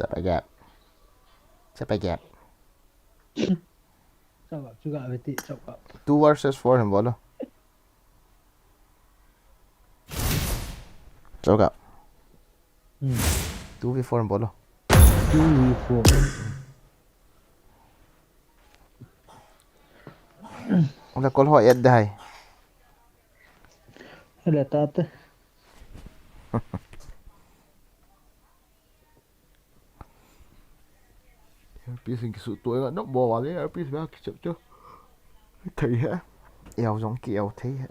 Cepat gap. Cakap juga betik cakap. 2 versus 4 yang bola. Cakap. 2v4 yang bola. 2v4. Udah call ho yad dai. Ada tata. Piece cái sự tuổi nó bỏ vào đấy piece ba chụp chứ thấy hả eo giống kiểu thế hả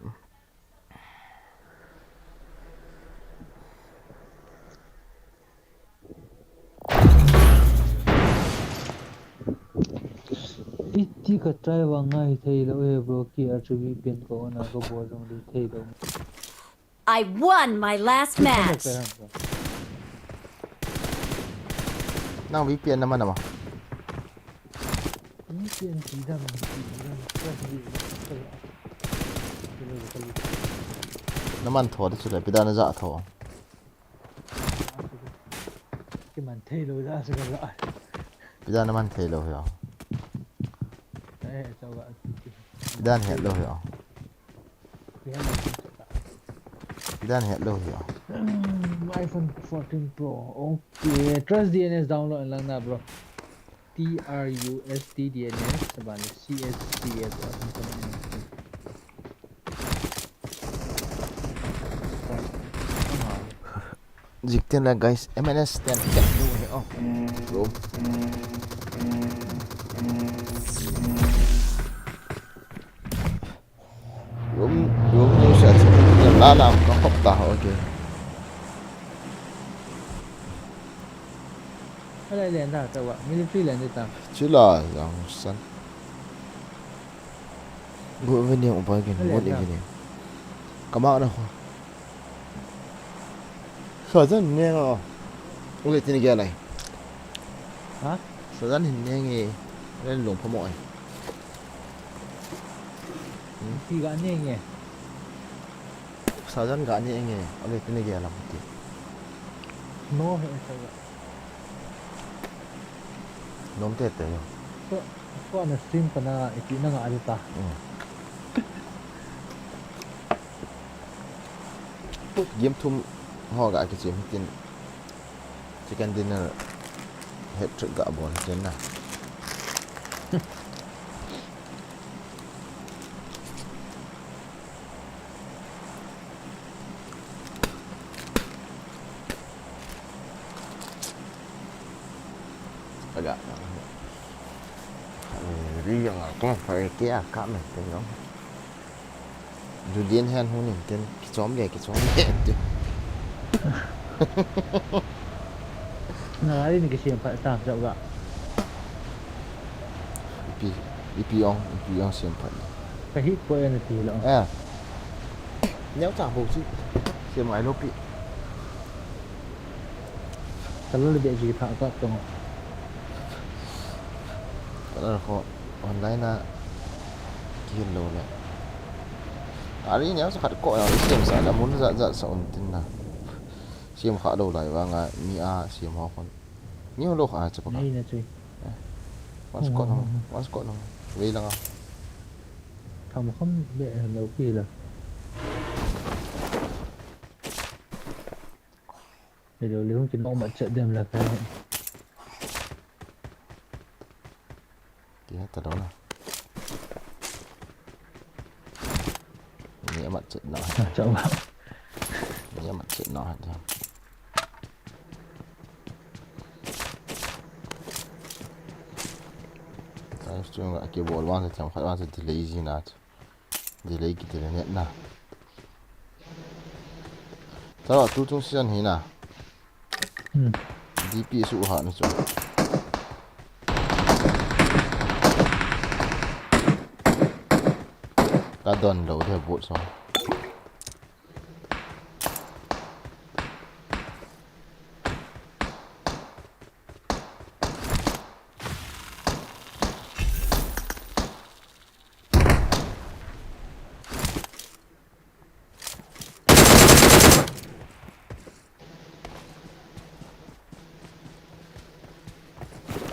Iti ka try wa ngai thei lo he bro ki atri pin ko na ko bo jong di thei lo. I won my last match. năng bí piên naman naman Ni pin ti dam naman thua đấy chứ lại bây giờ dạ thua cái màn thei lo ra sẽ gặp lại. bây giờ naman thấy lâu hiểu Đấy chào bạn. bây giờ hiện lâu hiểu bây giờ hiện lâu hiểu iPhone 14 Pro. Okay, trust DNS download lang na bro. TRUST DNS sabali CSCS dịch tiền là guys MNS tiền chạy luôn hiểu đúng đúng như sẽ là làm nó không tạo ok cái này liền ta tao bảo military liền đi ta. chứ là dòng sân bữa bên nhiều bao nhiêu một đi cái này cảm ơn đâu sở dân nghe rồi ok tin cái này Hả? sở dân hình nghe nghe lên lồng phong mọi Thì gã nghe nghe. sở dân gã nghe nghe ok tin cái làm một tí No hay sao vậy? nôm tết đấy Ko na stream pa na iti na nga alita. game thum ho gã cái chuyện tin chicken dinner hết trực gã bồn trên nào agak riang aku phải kia cả mình tên nó Julian hen hôn nhìn tên cái chóm này tu Na ali ni kasi pa ta chao ga. ipi ong siapa ni Ka hit ko en ti lo. nhéo chả bầu chứ siapa ai lopi Kalau lebih ji tha ka tong. kalau kau online na kian lo lah hari nhéo sakit kok yang siapa sahaja mun zat saun tin na siapa kau đâu lại vang ni a siapa kau nhiều lúc à chắc Nei na chui. Mas kok no vậy lang Tham không be lo pi la. Để điều lý không chỉ mong bạn trợ điểm là cái kia ta đó là nghĩa mặt chuyện nó chậu bạn. nghĩa mặt chuyện nó thôi cái chuyện là cái bộ loan thì chẳng phải loan thì delay gì nào delay cái delay nhận nào đó là tu trung sian hi na DP su ha ni chu ta don lo the bộ so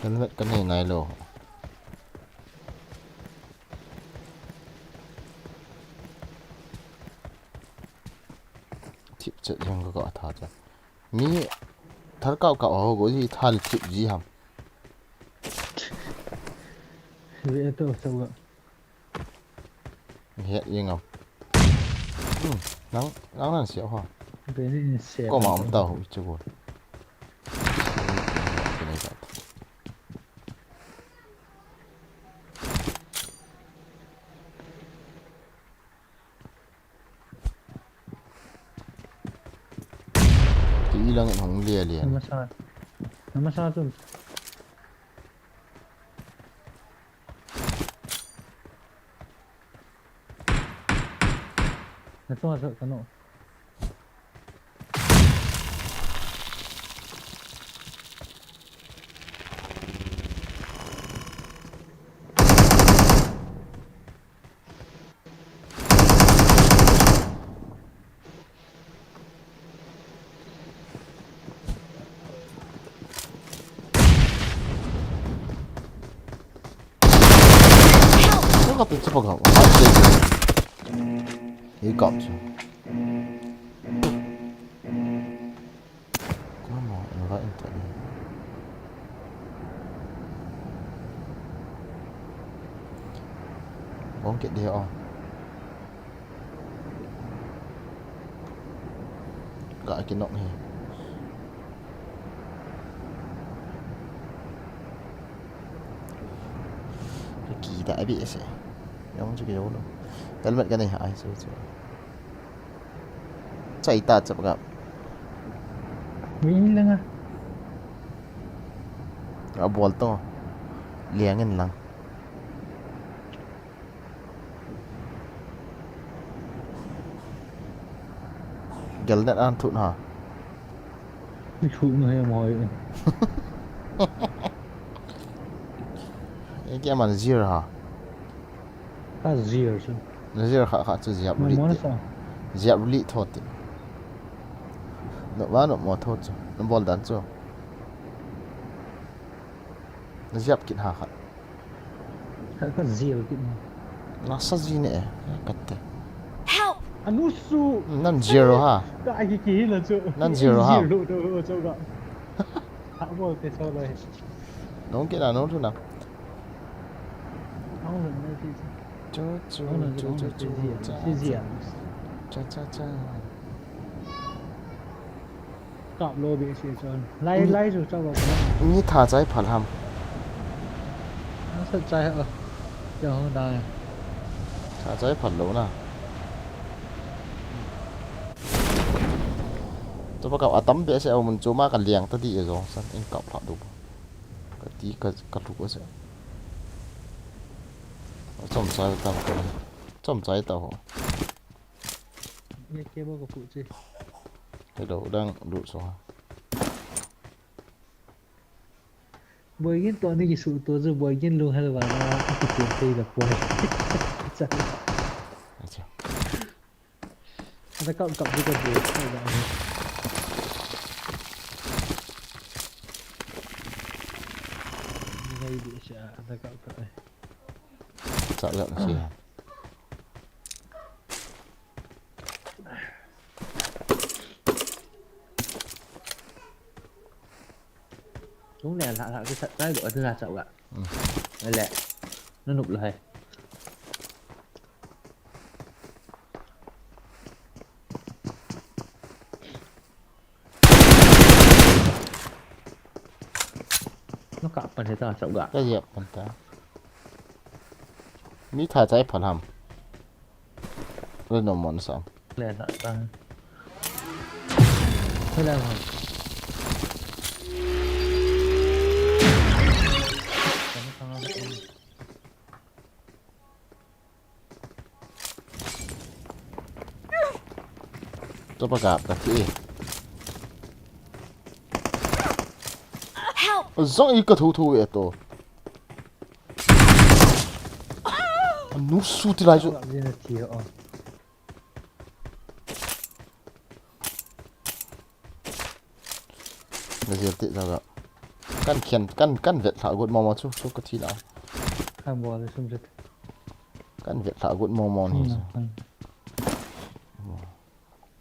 helmet cái này này lô chip chất yang có gọi thà chứ mi thà cạo cạo hồ có gì thà chip gì hàm vậy tôi sao vậy hiện gì không nắng nắng là xéo hả cái này sẽ có mà ông tàu chưa buồn cái này vậy thì ilang ang lia lia nama satu itu masuk kanu nó gặp cái phòng học hot thế cộng chứ có mà nó vậy thật bóng kiện đeo gọi cái nọng này cái kỳ đại bị sẽ giống chứ cái đâu đâu helmet cái này hại rồi chạy ta chậm gặp ini lah ở ball to liang ngân lăng gel net an thụn hả phụ người mồi cái mà zero hả ta zero chứ zero khá chứ dẹp mà lít món sao dẹp lít thôi nó bán nó mò thôi chứ nó ball đánh chứ nó dẹp kiện hả có zero cái nó sao gì nè cắt thế Help! anusu nan zero ha cái kỳ là chỗ nan zero ha zero đâu chỗ đó hả bol cái sao đây nó cái là nó thôi nào không là nơi gì chú chú không là chú chú chú cái gì à cha cha cha cọp lô bị xì trơn lấy rồi cho vào cáiนี่ท่าใจผัดห nó sạch chạy hả chờ không đài ำท่าใจผัดโหลน่ะตัวประกอบอะตอมเบสเอามันจูมากันเลี้ยงตั้งที่เออสันเองกับผัดดูก็ตีก็ถูกก็เสียจอมใจต่างกันจอมใจต่าง nghe kia bao của phụ chị cái đầu đang đụt xuống bởi cáiตัวนี้กี่สูตัวจะbởi cái luôn hay là vào nó cái chuyện tây là quay chắc nó cộng cộng với cái gì hay vậy ngay bị sợ nó cộng cộng này sợ giận gì hả đúng nè lại cái sợi cái gọi thứ là sậu ạ đây lẹ nó nụp lời nó cặp mình thấy tao sậu gạo ก็เหยียบมันตามีท่าใจผัดหำเรื่องนมมันสาม lẹ lại tăng thế là rồi ตัวประกอบกับที่ Help! zong i ka thu thu e to nu su ti lai chu Cậu gì là chiều na je ti da ga กันเขียนกันเวทถากุดมอมอชุกกะทีแล้ว ข้างบอลเลยชุ่มชุด กันเวทถากุดมอมอนี่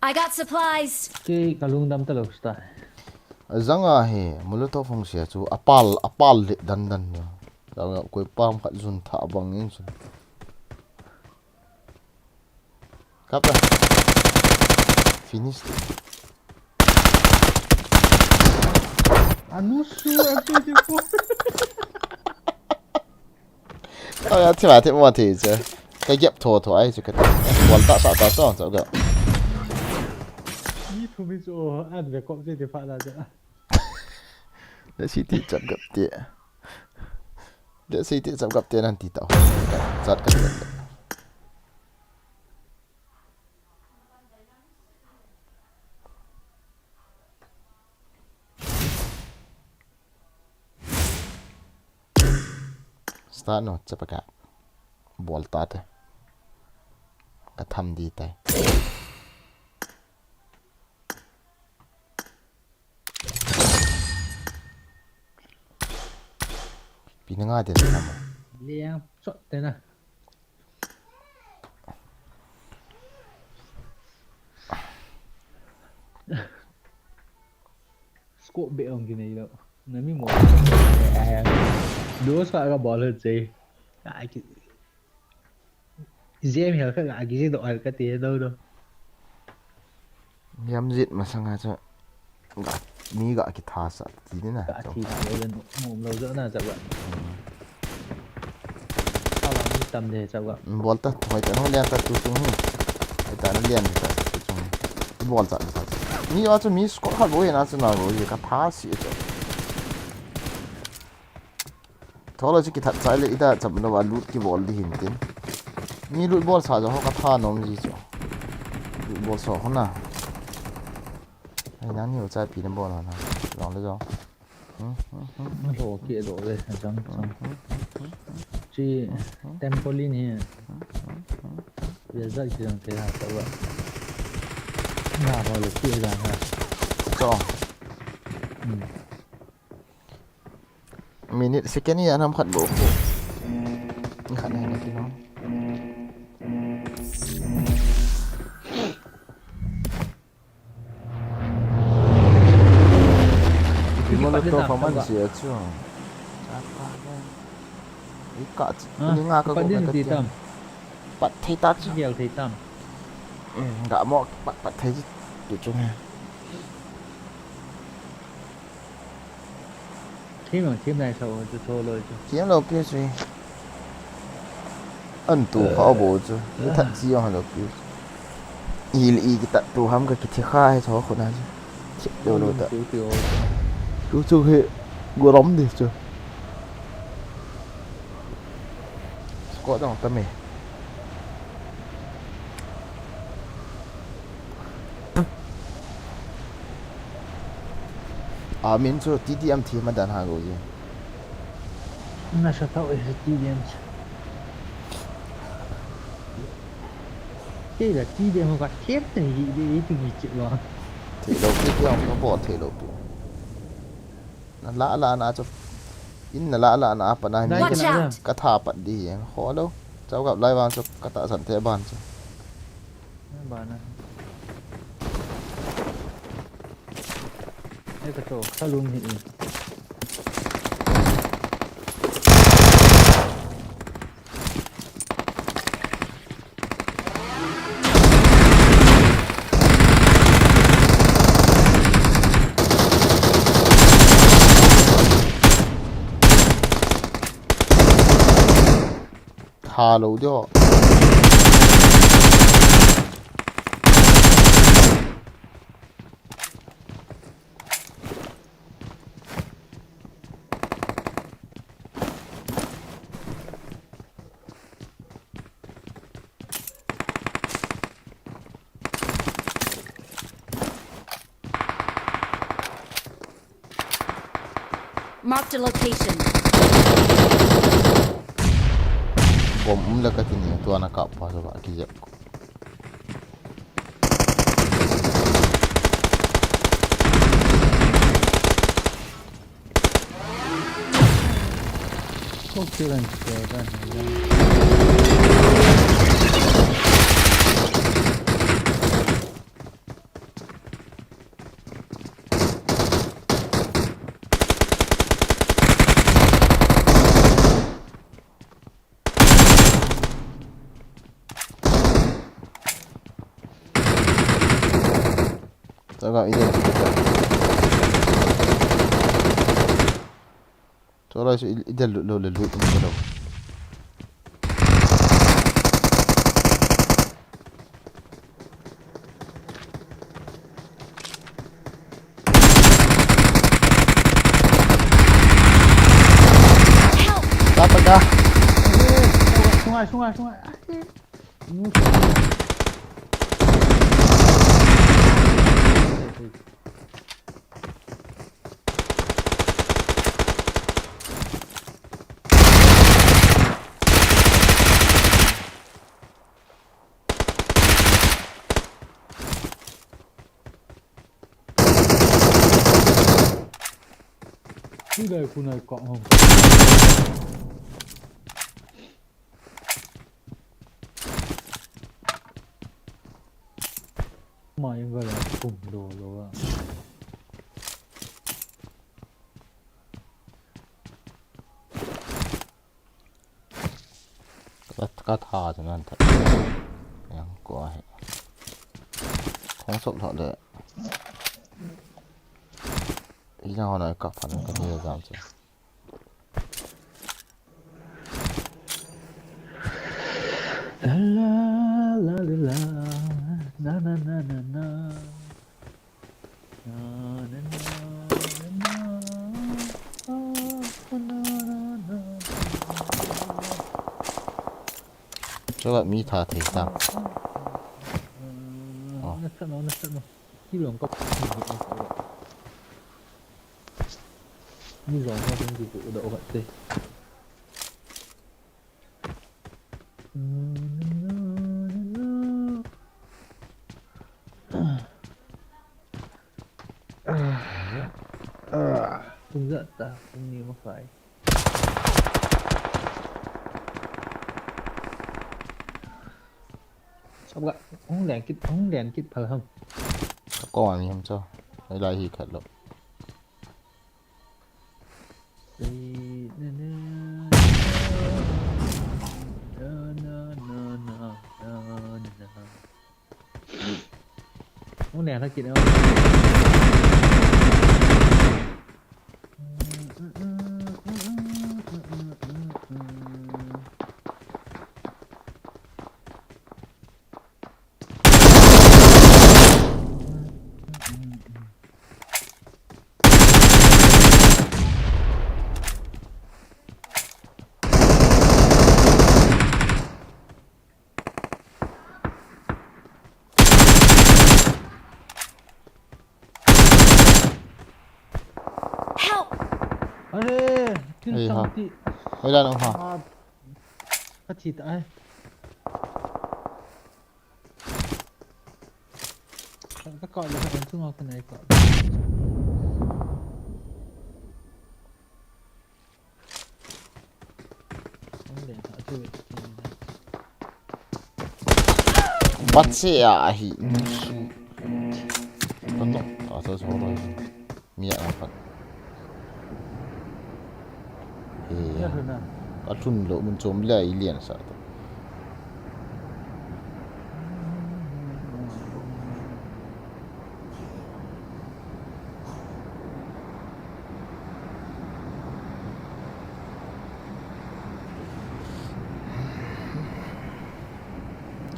I got supplies. กี่กะลุงดำตลกสไตล์ zanga he muluto phong sia chu apal le dan ne zanga koi pam khat zun tha bang in chu kapa finish anu su aku je po ya ti ma ti mo ti je cái dẹp thua thua ai chứ cái quan ta sợ ta sợ sợ cái ni thu mi so an ve ko je de fa la ja để xí tít chậm gặp tiệt để xí tít chậm gặp tiệt ăn tít tao giật cái giật start nó chậm cái ball tát cái thầm đi tay bị nó ngay đến làm liang sot te na scope be ông cái này đâu nó mới một đứa sợ cái ball hơn gì cái dễ hiểu cái gì độ cái tiền đâu đâu nhắm dịt mà sang ngay cho gạt mi gạt cái thà sợ gì thế này gạt thì lên mồm lâu dỡ là sao vậy sao là mi tầm để sao vậy ball ta thôi ta nó liên ta tu chung ta nó liên ta tu chung cái ball ta mi vào cho mi score hạt bôi na cho nào rồi cái thà xí cho thôi là chỉ cái thật sai lệ ta chậm nó vào lút cái ball đi hình tin mi lút ball sao cho họ cái thà nó gì cho lút ball sao không nào nhắn nhiều trái pin nó ball nào lỏng đấy rồi đổ kia đổ về xong chỉ tempolin này bây giờ chỉ làm thế nào sao vậy nào vào được kia ra hả cho minute second ni anh khát bộ ni khát này cái nó Molotov paman siya chứ cái cả những ngã cái gì tâm bắt thấy tát chứ nhiều thì tâm đã mọ bắt thấy tụi chúng team này sao tôi thua rồi chứ kiếm đâu kia gì ẩn tủ khó bố chứ cái thật gì họ đâu kia ý cái tận tủ hâm cái thiệt khai cho khổ nào chứ thiệt đều rồi tận chú chưa hệ gua đóng đi chưa có trong tâm mình à mình cho TDM thì mà đàn hàng rồi gì nó sẽ tạo ra TDM cái là TDM mà thép thì đi từ gì chịu rồi thì đầu tiên nó bỏ thể đầu tiên lạ na cho in lạ na apa na ni ka tha pat đi khó đâu cháu gặp lai vang cho ka ta sản thế bàn cho bàn này đây cái tổ sao luôn thì thà lâu cho Marked a location. bom là cái gì tu anak apa coba kijap Ok là chờ ra Tao gọi idea gì vậy? Cho ra sự idea lụt cái đâu. Dapat dah. Sungai. Cái đời khu này cọ không? Mọi người là cùng đồ rồi ạ. Cắt thà cho nên thật. Yang quá hệ. Không sốc thọ được. Ý là họ nói cặp phản ứng cái gì giảm chứ. Cho bạn mi thả thấy sao? Nó cái lượng có như gió qua bên dịch vụ độ vận tê. Không giận ta không như mà phải. Sao vậy? Không đèn kịp thời không? Có anh không cho. Đây là gì khẩn lộn. Không đèn nó kịp đâu. Ê, Ê, hả? thì Đây là đâu hả? phát chỉ tại các cọi là các chung vào cái này cọi không để họ chơi Bắt xe à hỉ. Con nó ở số số rồi. Miệng là phật. nhất hơn nào Có chun lộ mình chôm lại liền sợ.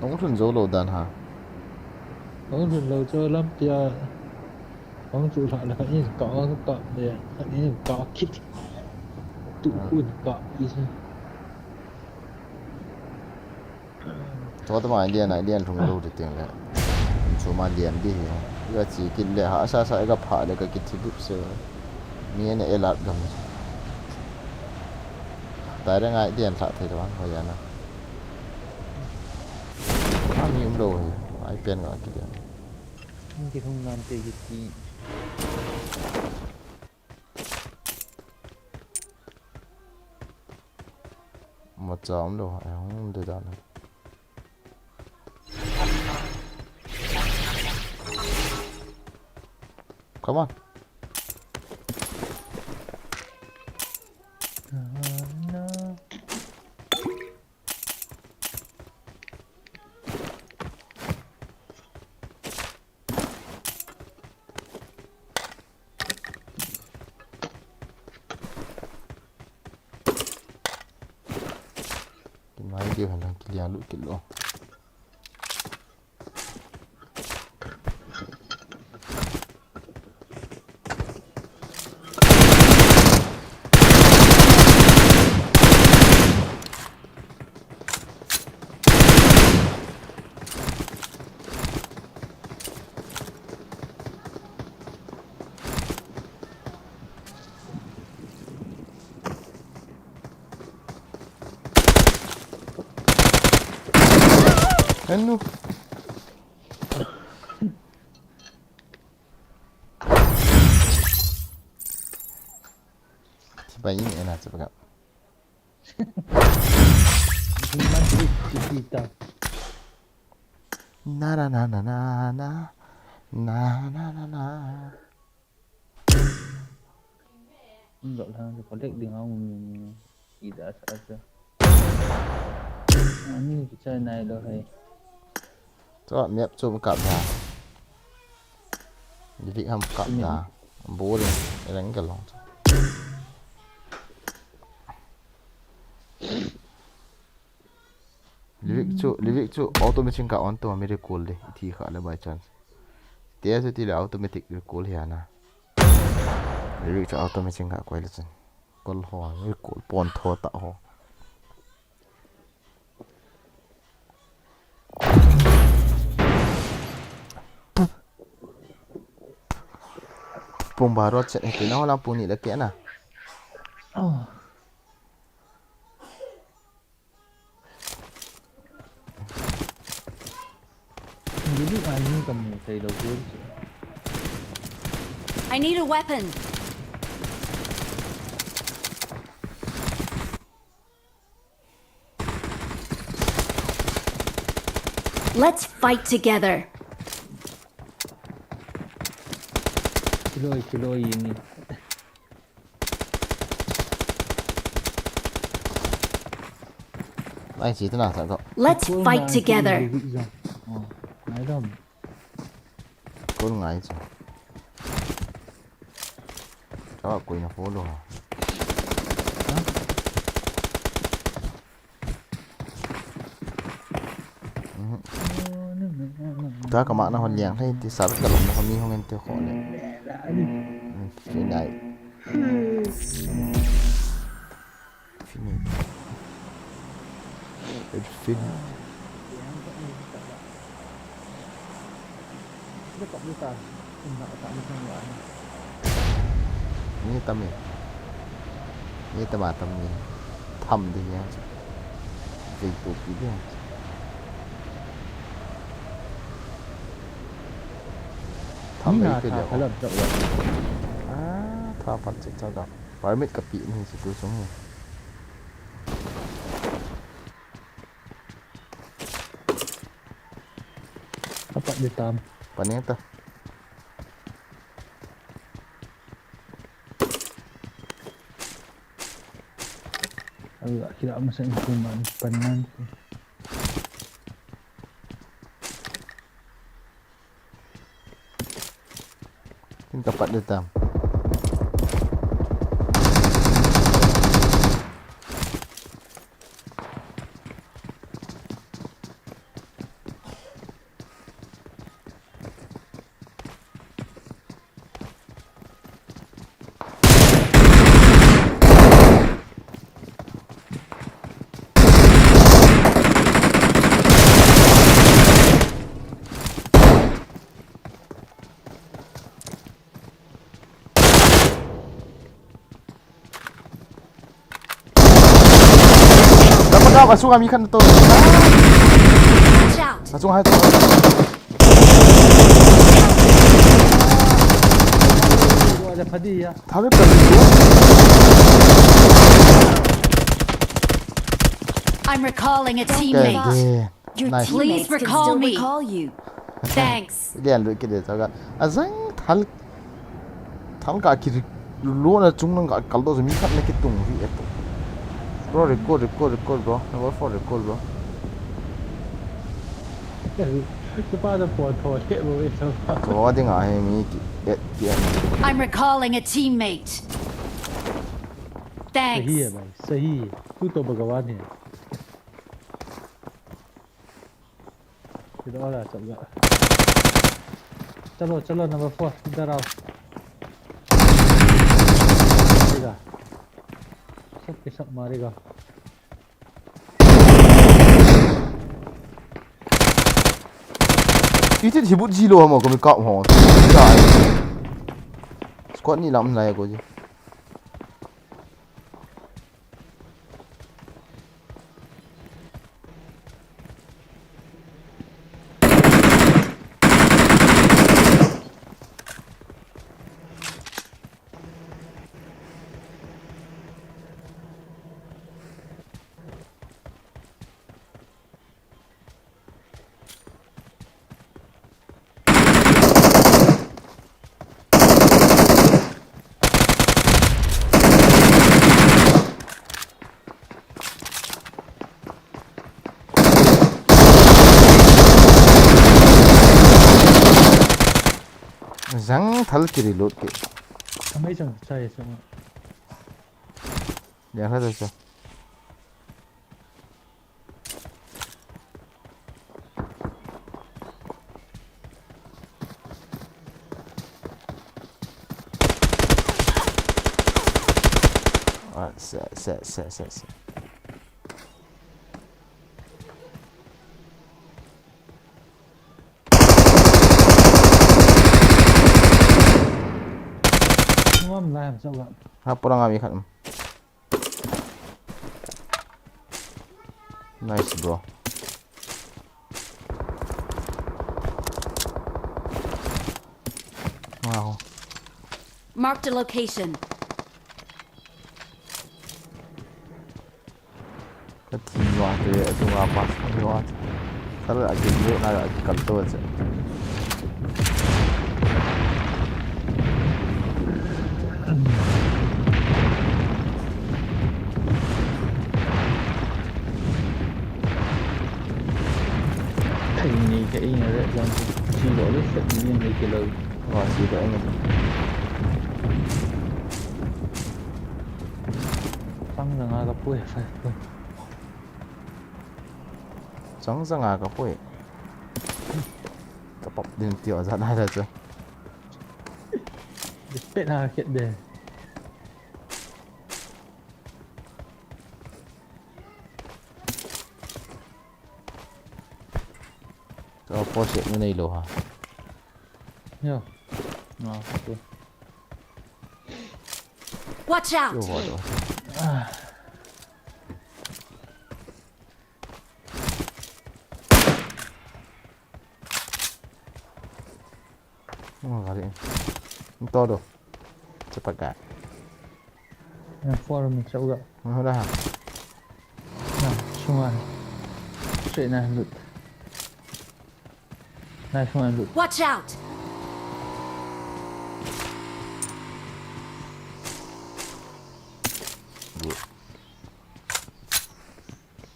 Ông chun dấu lộ đàn hả? không thường lâu chơi lắm kia không trụ lại là phải nhìn có để phải nhìn có kít tụ quân có đi xem Cho tao mà liền thùng lô được tiền lệ. Số mà liền đi. Cái chỉ kinh lệ hạ sa sa gặp hạ được cái kit bút sơ. Mía này elat gầm. Tại đây ngay tiền lại thì đoán hồi giờ nào. Bao nhiêu đồ ai tiền gọi cái tiền. thì không làm gì gì macam tu. Dia dah. Come on. Mai dia hendak kilian lu kilo. Anu. Sebab ini enak sebab. Na na na na na na na na na na. Enggak lah, dia kolek dia ngau tidak saja. Ini kita naik dah hai. Cho mẹp cho một cặp ra. Đi vị ham cặp ra. Bố đi, để đánh cả lòng. Livik chu automatic ka on to mere call de thi kha la by chance. Te se ti la automatic call hi ana. Livik chu automatic ka kwai la chen. Call ho ni call pon tho ta ho. Pung barot set itu nah lampu ni laki na. Oh. Jadi ini kamu saya dah buat. I need a weapon. Let's fight together. Kilo ini. Anh chỉ thế nào sao cậu? Let's fight together. Ngay đâu? Cô ngay chứ. Cháu bảo quỳ là phố luôn. Ta các bạn nó hoàn nhàng hay thì sao cái lòng nó không đi không em tiêu khó này. Phía này. Fin. Ini tâm này. Ini tâm à tâm này. Thầm thì nha. Vì tụi kỹ đi. Thầm ấy cái điều. Thà phật sẽ cho đọc. Phải mấy cặp bị thì sẽ tôi xuống rồi. Apa dia tam? Paling tu. Agak tidak masa hukuman panan. Ini dapat dia tam. Langsung kami kan tu. Langsung hai tu. Ada padi ya. Tapi padi tu. I'm recalling a Cái teammate. đèn. Your Nice. Please teammates can recall still me. recall you. Thanks. Đèn rồi cái đèn sao cả. À răng thằng cả kia luôn là chúng nó cả cả đó rồi mình cắt lấy cái tung gì ấy. Bro record bro. Number 4 record bro. cái ba nó phò thò thế mà bây giờ Có tiếng ai mi cái I'm recalling a teammate. सही Thanks. है भाई सही है तू तो भगवान है इधर आ चल जा चलो चलो नंबर 4 इधर आओ मारेगा सब के सब मारेगा Tí thì bút zero mà có mình cộng hò. Squad ni lắm này cô gì. Răng thal kiri load ke. mấy chẳng sai sao Yang ada sao? Sẽ. ngon làm sao vậy Apa orang ambil kat? Nice bro. Wow. Marked a location. Cái gì vậy thì chúng ta pass rồi. Kalau lagi duit nak lagi kantor je. thành cái này đấy là chỉ có cái sự nhiên này cái lời Wah, sih tak ingat. tăng rằng là quê phải Chẳng sang à cái gì. Tập đến tiểu ra đây là chứ. biết là hiện đề Cho Porsche như này luôn hả? nhá ok Watch Chưa out. vào rồi. Kali ini. To doh. Cepat kak. forum mình sẽ gặp Udah. nào xung quanh chuyện này lụt này xung quanh lụt Watch out.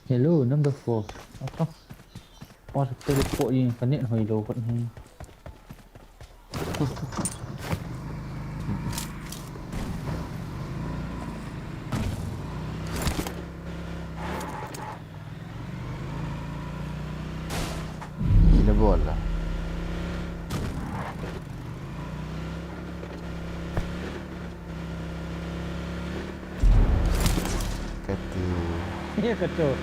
hello number 4 không qua thực tế bộ gì cái điện hồi đồ vẫn hay Ini bola. Kati. nghe cả trời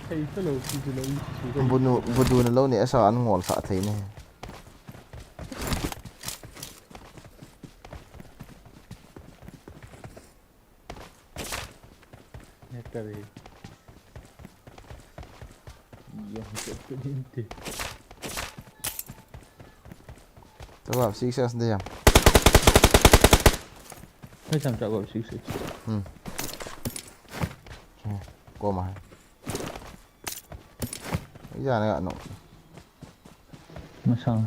thấy cái lầu gì lầu Budu na lâu ni sao ăn ngon phạ thấy nè. nghe cả đi yang cái điện thì Coba siksa sendiri. hơi chẳng chọn gọi xíu xíu có mà giờ này nó mà sao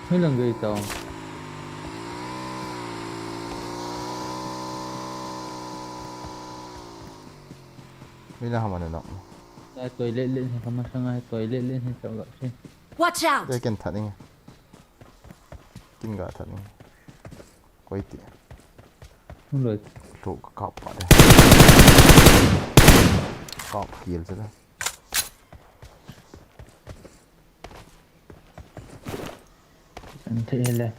mấy lần gây tao bây giờ mà nó ai tôi lên lên thì không sang ai tôi lên thì sao gọi chứ Watch out! đây kiện thật đi tin gà thật đi quay tỉ không được trụ cọp vào đây cọp kill chứ đó anh thấy là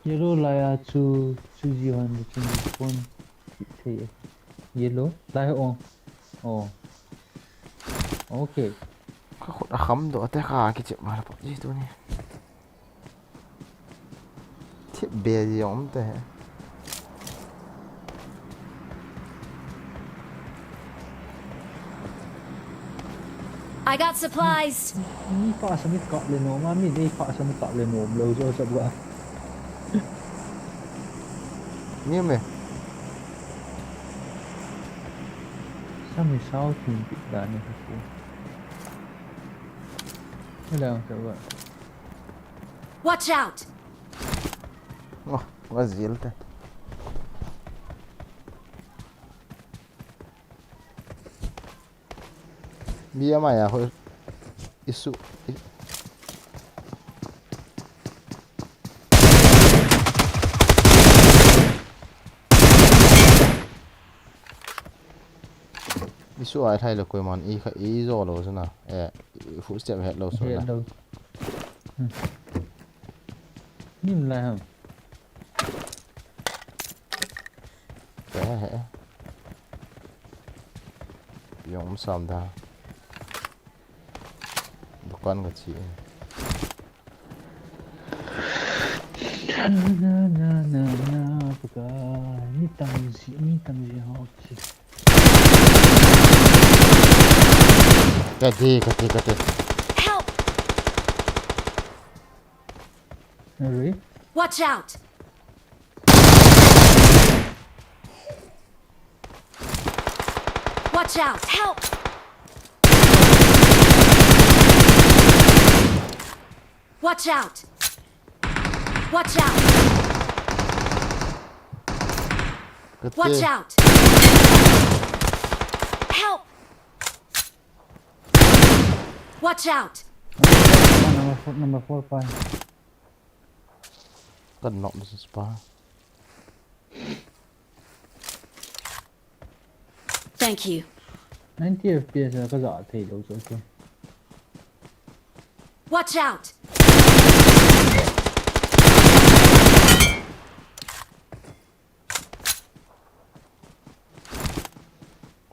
yellow lại chú gì hoàn được trên phone thì yellow lại on ok đã khấm độ té khá cái chuyện mà là gì tôi nè thiết bè gì ông thế I got supplies. ni pha sa mi cọp lên nó mà mi đi pha sa mi cọp lên nó lâu rồi sao vậy như mày sao mi sao thì bị đàn này thật thế nào sao vậy Watch out! có gì thế bia mày à thôi isu isu ai thay là quên món y khai y rồi rồi thế nào phụ step hết lâu rồi hiện là đâu nhìn lại không thế hệ dùng xong ta một con cái chị na na na na baka ni tam gì họ chỉ cái gì Help! rồi Watch out! Watch out! Help! Watch out! Watch out! cái Watch gì out! Help! Watch out! number 4 5 cần nọng spa Thank you. 90 fps là có rõ thì đâu rồi chứ Watch out!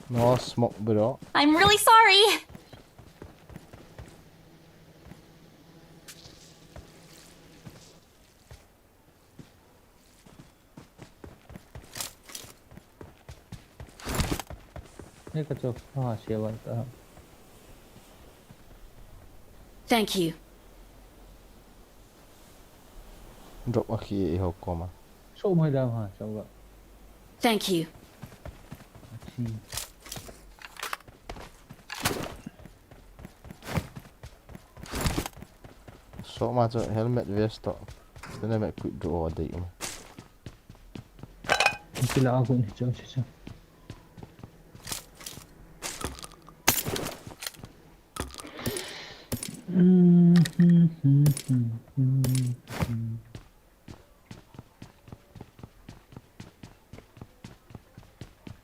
nó smoke bro I'm really sorry. cái chỗ hoa xe vậy ta Thank you. drop ở khi học có mà số mấy đam hả sao vậy Thank you. chi số mà cho helmet vest đó cái này mẹ cứ draw đấy mà cái lão cũng cho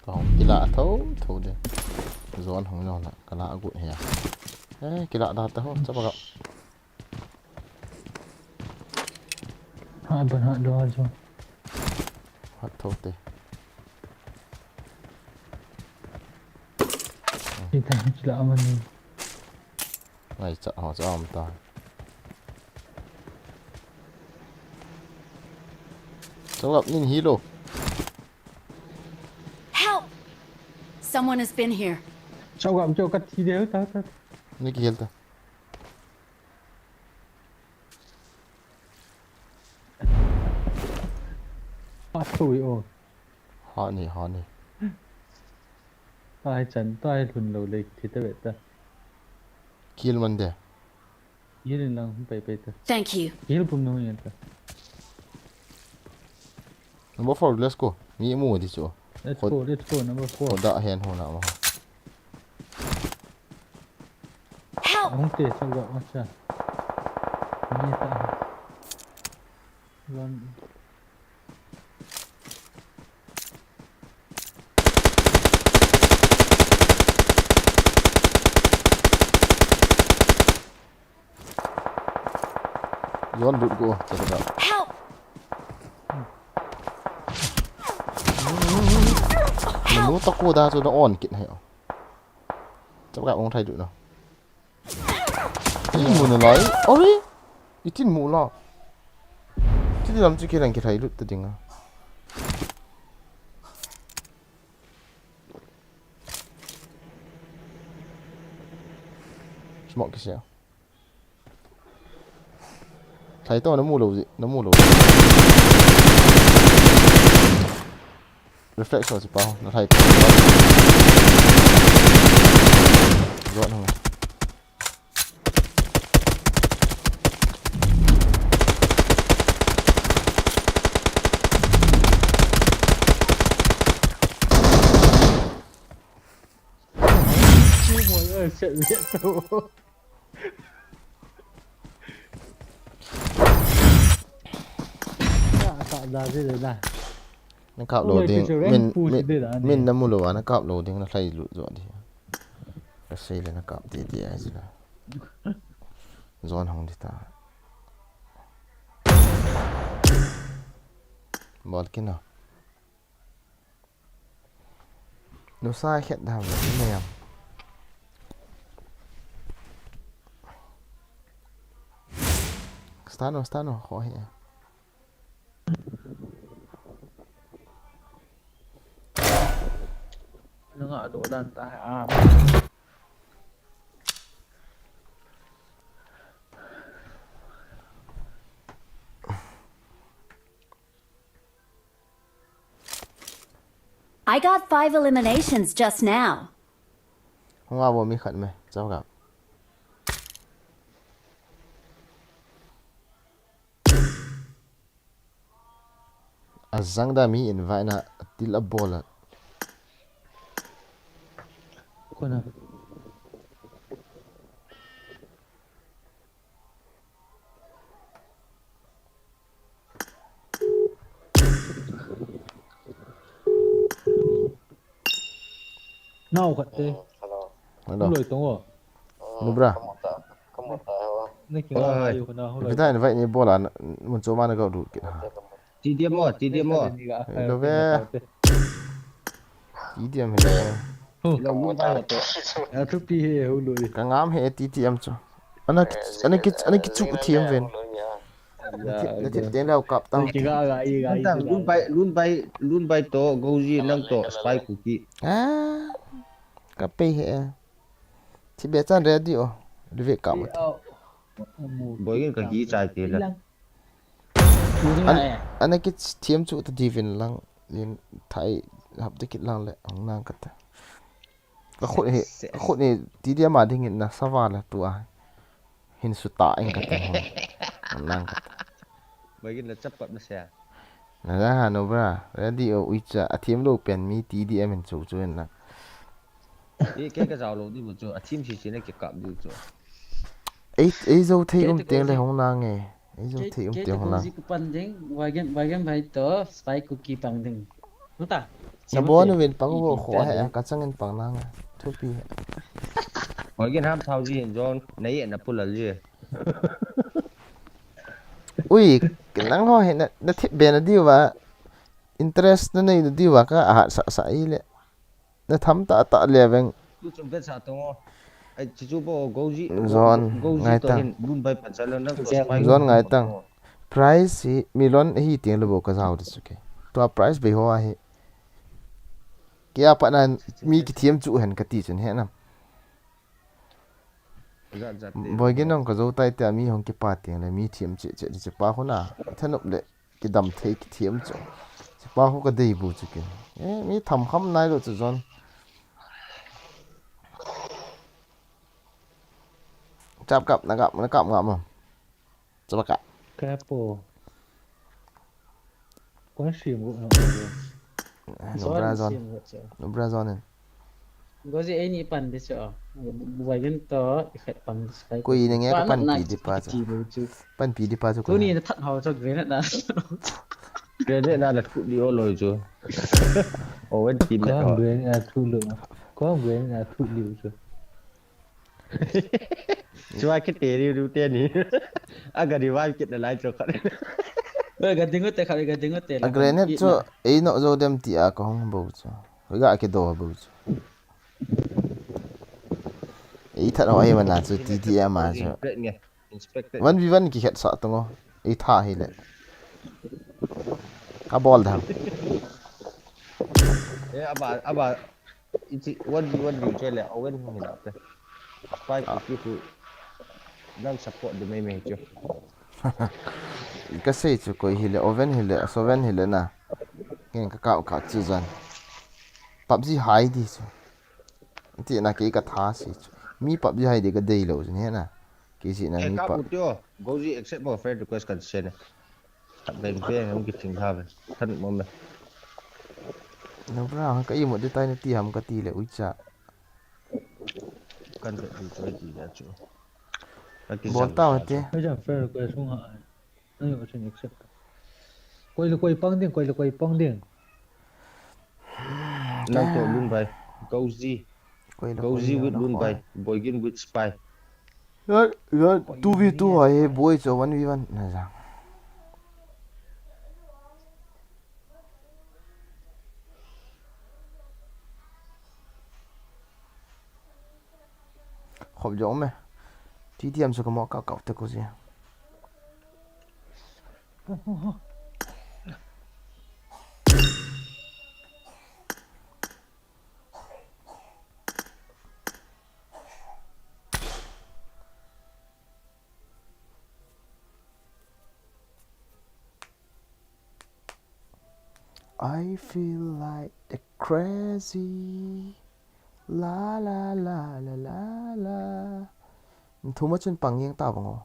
còn cái lạ thấu đi giòn không nhỏ là cái lạ gụi hè cái lạ đạt thấu chắc bà gặp hai bên hai đôi rồi hạt thấu tê đi thành cái lão mình này chợ họ sẽ om ta cháu gặp nhìn hí lô Help! Someone has been here. Sao gặp cho cắt thi đéo ta ta. này kia ta Phát tuổi ồ. họ nè Tai chân tai thuần lầu lịch thì ta biết ta. kill mình đây Ý lên lang không phải ta. Thank you. Ý là bùm nông yên ta. number 4 let's go mi mu đi chỗ Let's go number 4. có đã hẹn hồ nào mà Help! Không thể sao gặp mà cha. Nghe ta. Vâng. yon đụng cô cho nó gặp Help! mình muốn tóc cô ta cho nó on kiện hẹo cháu gặp ông thầy được nào ít mù nó nói ôi ít mù lo chứ làm gì kia làm cái thầy được tự nhiên à smart cái sao thầy tôi nó mua đồ gì nó mua đồ reflection gì bao nó thầy dọn không Mọi người sẽ biết đâu. Tạo ra gì đấy này. nó cạo đồ tiếng mình nó mua đồ nó cạo đồ tiếng nó thầy lụt dọn đi cái xây lên nó cạo tí tí ấy gì đó dọn không đi ta bỏ cái nào nó sai hiện làm cái này stano khó hệ Nó ngỡ đổ đàn ta à. I got 5 eliminations just now. không qua bộ mi khẩn mày cháu gặp azang da mi invite na til a bola Con nào. Nào khẩn tê. đâu Không lời tống à. nubra Này kia là yêu con nào không lời. kita invite ni bola mun chỗ mana kau duduk kita Ti dia mo. hello ve TTM hello Không phải là à thứ pi hệ không lời. ka ngam he TTM cho anak chu TM ven na tip ten lau kap tao Chỉ gà ý. Tang lun bai to goji nang to spy cookie. ka pe he thì bé chan ready o live kam Boy ka gi chai te la. anak TM chu ta divin lang lin thai hab de kit lang le ong nang kat ka khot ni TTM ma ding na savala tu a hin su ta eng kat ong nang kat Boy la chap pat na sia. na ra no bra ready o uicha athiam lo pen mi TDM en chu chu en na E ke ka jaw lo di bu chu a team si ne ke kap du chu. ấy dâu thi tiếng này không năng nghe ấy dâu thi tiếng không năng Cái pan jeng wagen phải to spy cookie pang ding. Đúng ta? nó bố nó về bằng vô khó hệ cả sang en bằng năng thu pi Boy ham thau ji John nei na pula ji. ui cái năng ho hệ nó thiết bền nó đi và interest nó này nó đi và cái hạt sợ sợ ý lệ nó thấm tạ lệ veng Tu chum bet sa to. Ai chi chu bo goji John ngay to tăng hin lun bai pan sa lo nang to spy. John ngay tăng price hi milon hi tiang lo bo ka zau de suke to price be ho hi kia pa nan mi ki thiam chu hen ka ti chen he na Zat te boy gen nong ka zo tai ta mi hong ki pa tiang le mi thiam che che pa ho na thanop le ki dam the ki thiam chu che pa ho ka dei bu chu ke mi tham kham nai lo chu zon chap kap na kap ngam ma chap ka capo quá xỉu của nó no Soal brazon sim what so. no brazon Gozi any pan this so. Bagian to ikat pang spike ko yi ne nge ka pan pi nak di pa cha kaki lu chu. pan pi di pa chu ko Tu ni thật hao cho grenade na. Grenade na là phụ điều rồi chứ. Owen team có lại một rồi. người là thu lượng có một người là thu liều rồi Cuma cái tiền điều tiền này. Agak revive kita lại cho khát. Ganti ngote kali ganti ngote. a grenade cho e no zo dem ti a ko hong bo chu ga ke do bo chu e that ho ai man na chu ti ti a ma chu Inspect nghe. Inspected. 1v1 ki het sa to e tha hi le ka ball dang Aba itu what you chơi là Owen không hiểu được. Spike itu tu đang support the main major. ka sei chu ko hi le oven hi le soven hi le na ngen ka chu zan pubg hai di chu ti na ke ka tha si chu mi pubg hai de ka dei lo chu ne na ki si na mi Kap pa itu Gozi accept my friend request consent. Tak main pe ngam kiting ha be. Thân mom be. no bra ka i mo de tai na ti ham ka ti le ui cha Kan phải đi chơi gì đã chú. ball ta te bây giờ phải quay xuống hạ nó có chuyện accept quay là quay băng điện Nang to lun bay. Gozi koi la with lun bay. Boygin with spy. rồi 2v2 hai boy cho 1v1 na ra khop jo me ti tiam so ko mo ka te ko gì I feel like the crazy la la la la la la thu mất chân bằng nghiêng tao bằng ngô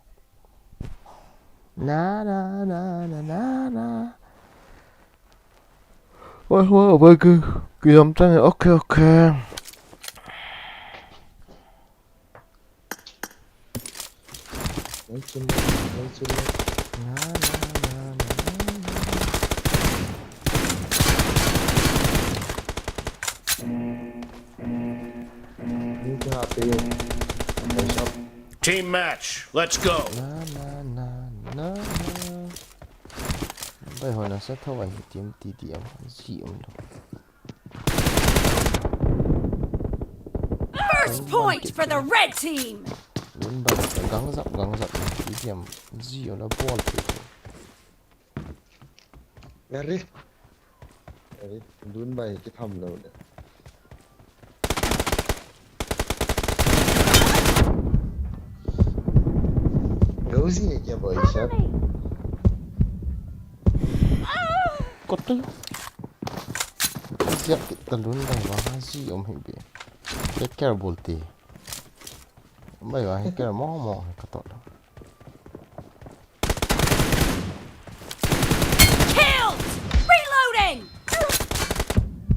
na na na na na na ôi ôi ôi cứ làm chân này ok ok na na na na Team match. Let's go. na na na na bây hồi nó sẽ thâu ảnh tiêm tí điểm gì ông đâu First point for the red team. luôn bằng gắng dặm tí điểm gì ở nó ball thì Gary lún bay cái thầm đâu đấy gấu gì vậy kia bởi sếp có tức siap kita luôn bằng vào gì ông hiểu biết cái care bolte bây giờ hay care mò cái tọt đó Killed! Reloading!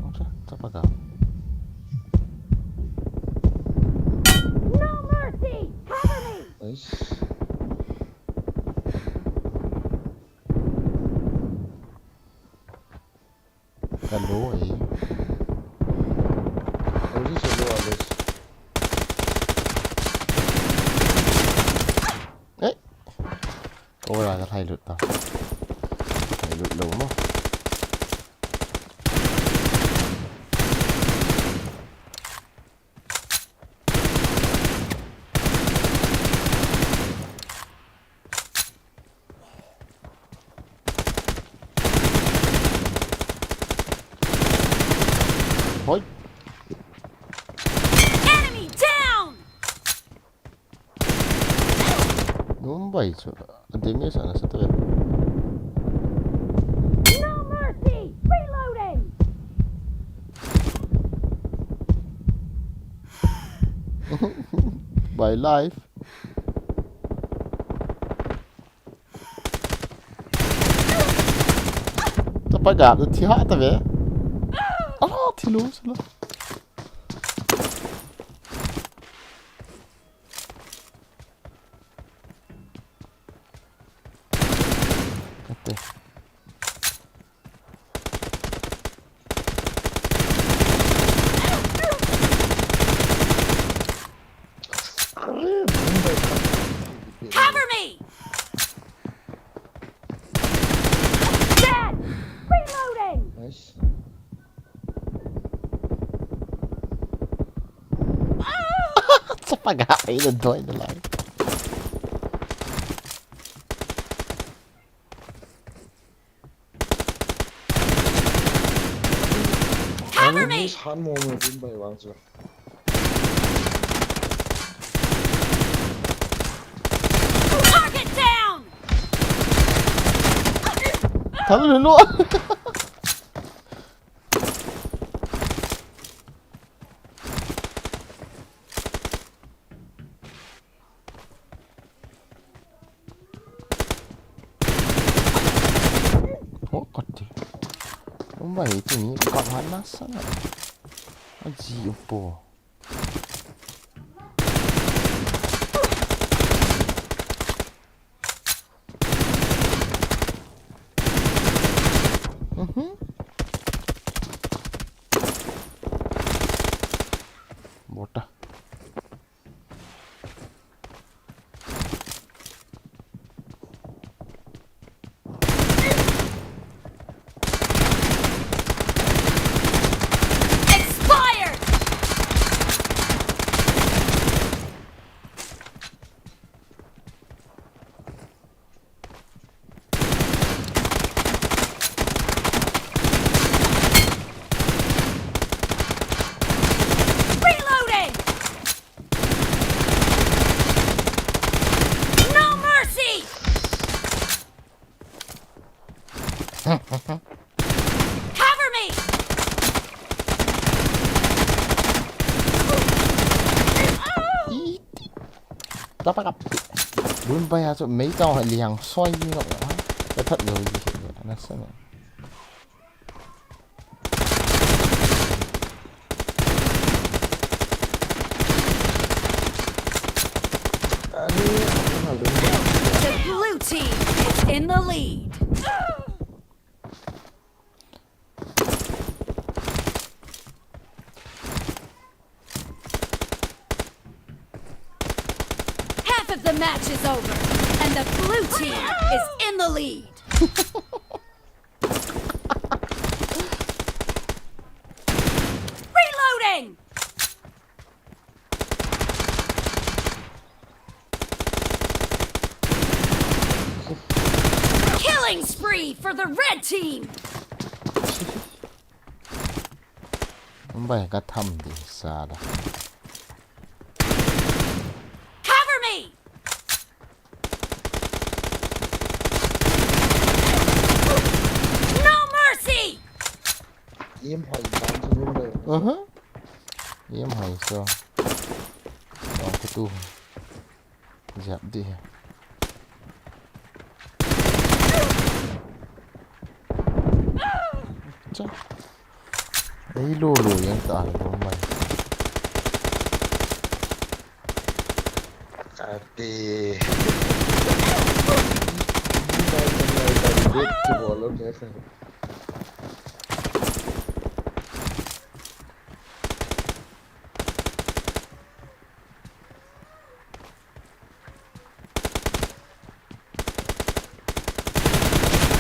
ok chắc phải cả No mercy! Cover me! ấy cái lỗ ấy gấu gì sẽ đùa đấy ấy ôi là thay lượt tao thay lượt đúng không Thôi. Enemy down! Đúng vậy chứ. Điểm như sana satu ya. No mercy! Reloading! By life. Apa gap tu tiha ta ve? Ah, thilu sala. Kate. Cover me! Dead! Reloading! Nice. Apa gap ini doi dah lai. Cover me! This hand moment in by one so. Target down! Thắng rồi nữa. Oh, kati. Umba itu ni kat mana sana? Aji upo. Bota. Expired! Reloading! No mercy! Cover me! Dapat gặp. Đúng bây giờ mấy trò hay liền xoay như vậy đó. Cái thật rồi gì vậy nó sẽ này. The blue team is in the lead. Half of the match is over, and the blue team is in the lead. Reloading! Killing spree for the red team! Đúng bây cái thầm thì xa đó. Cover me! No mercy! Im hỏi bán cho luôn đây. Em hỏi sao? Đó cái tu. Dẹp đi. Chắc. Đấy lô lùi anh ta của mày. Kati. Ini dari bolong ya kan.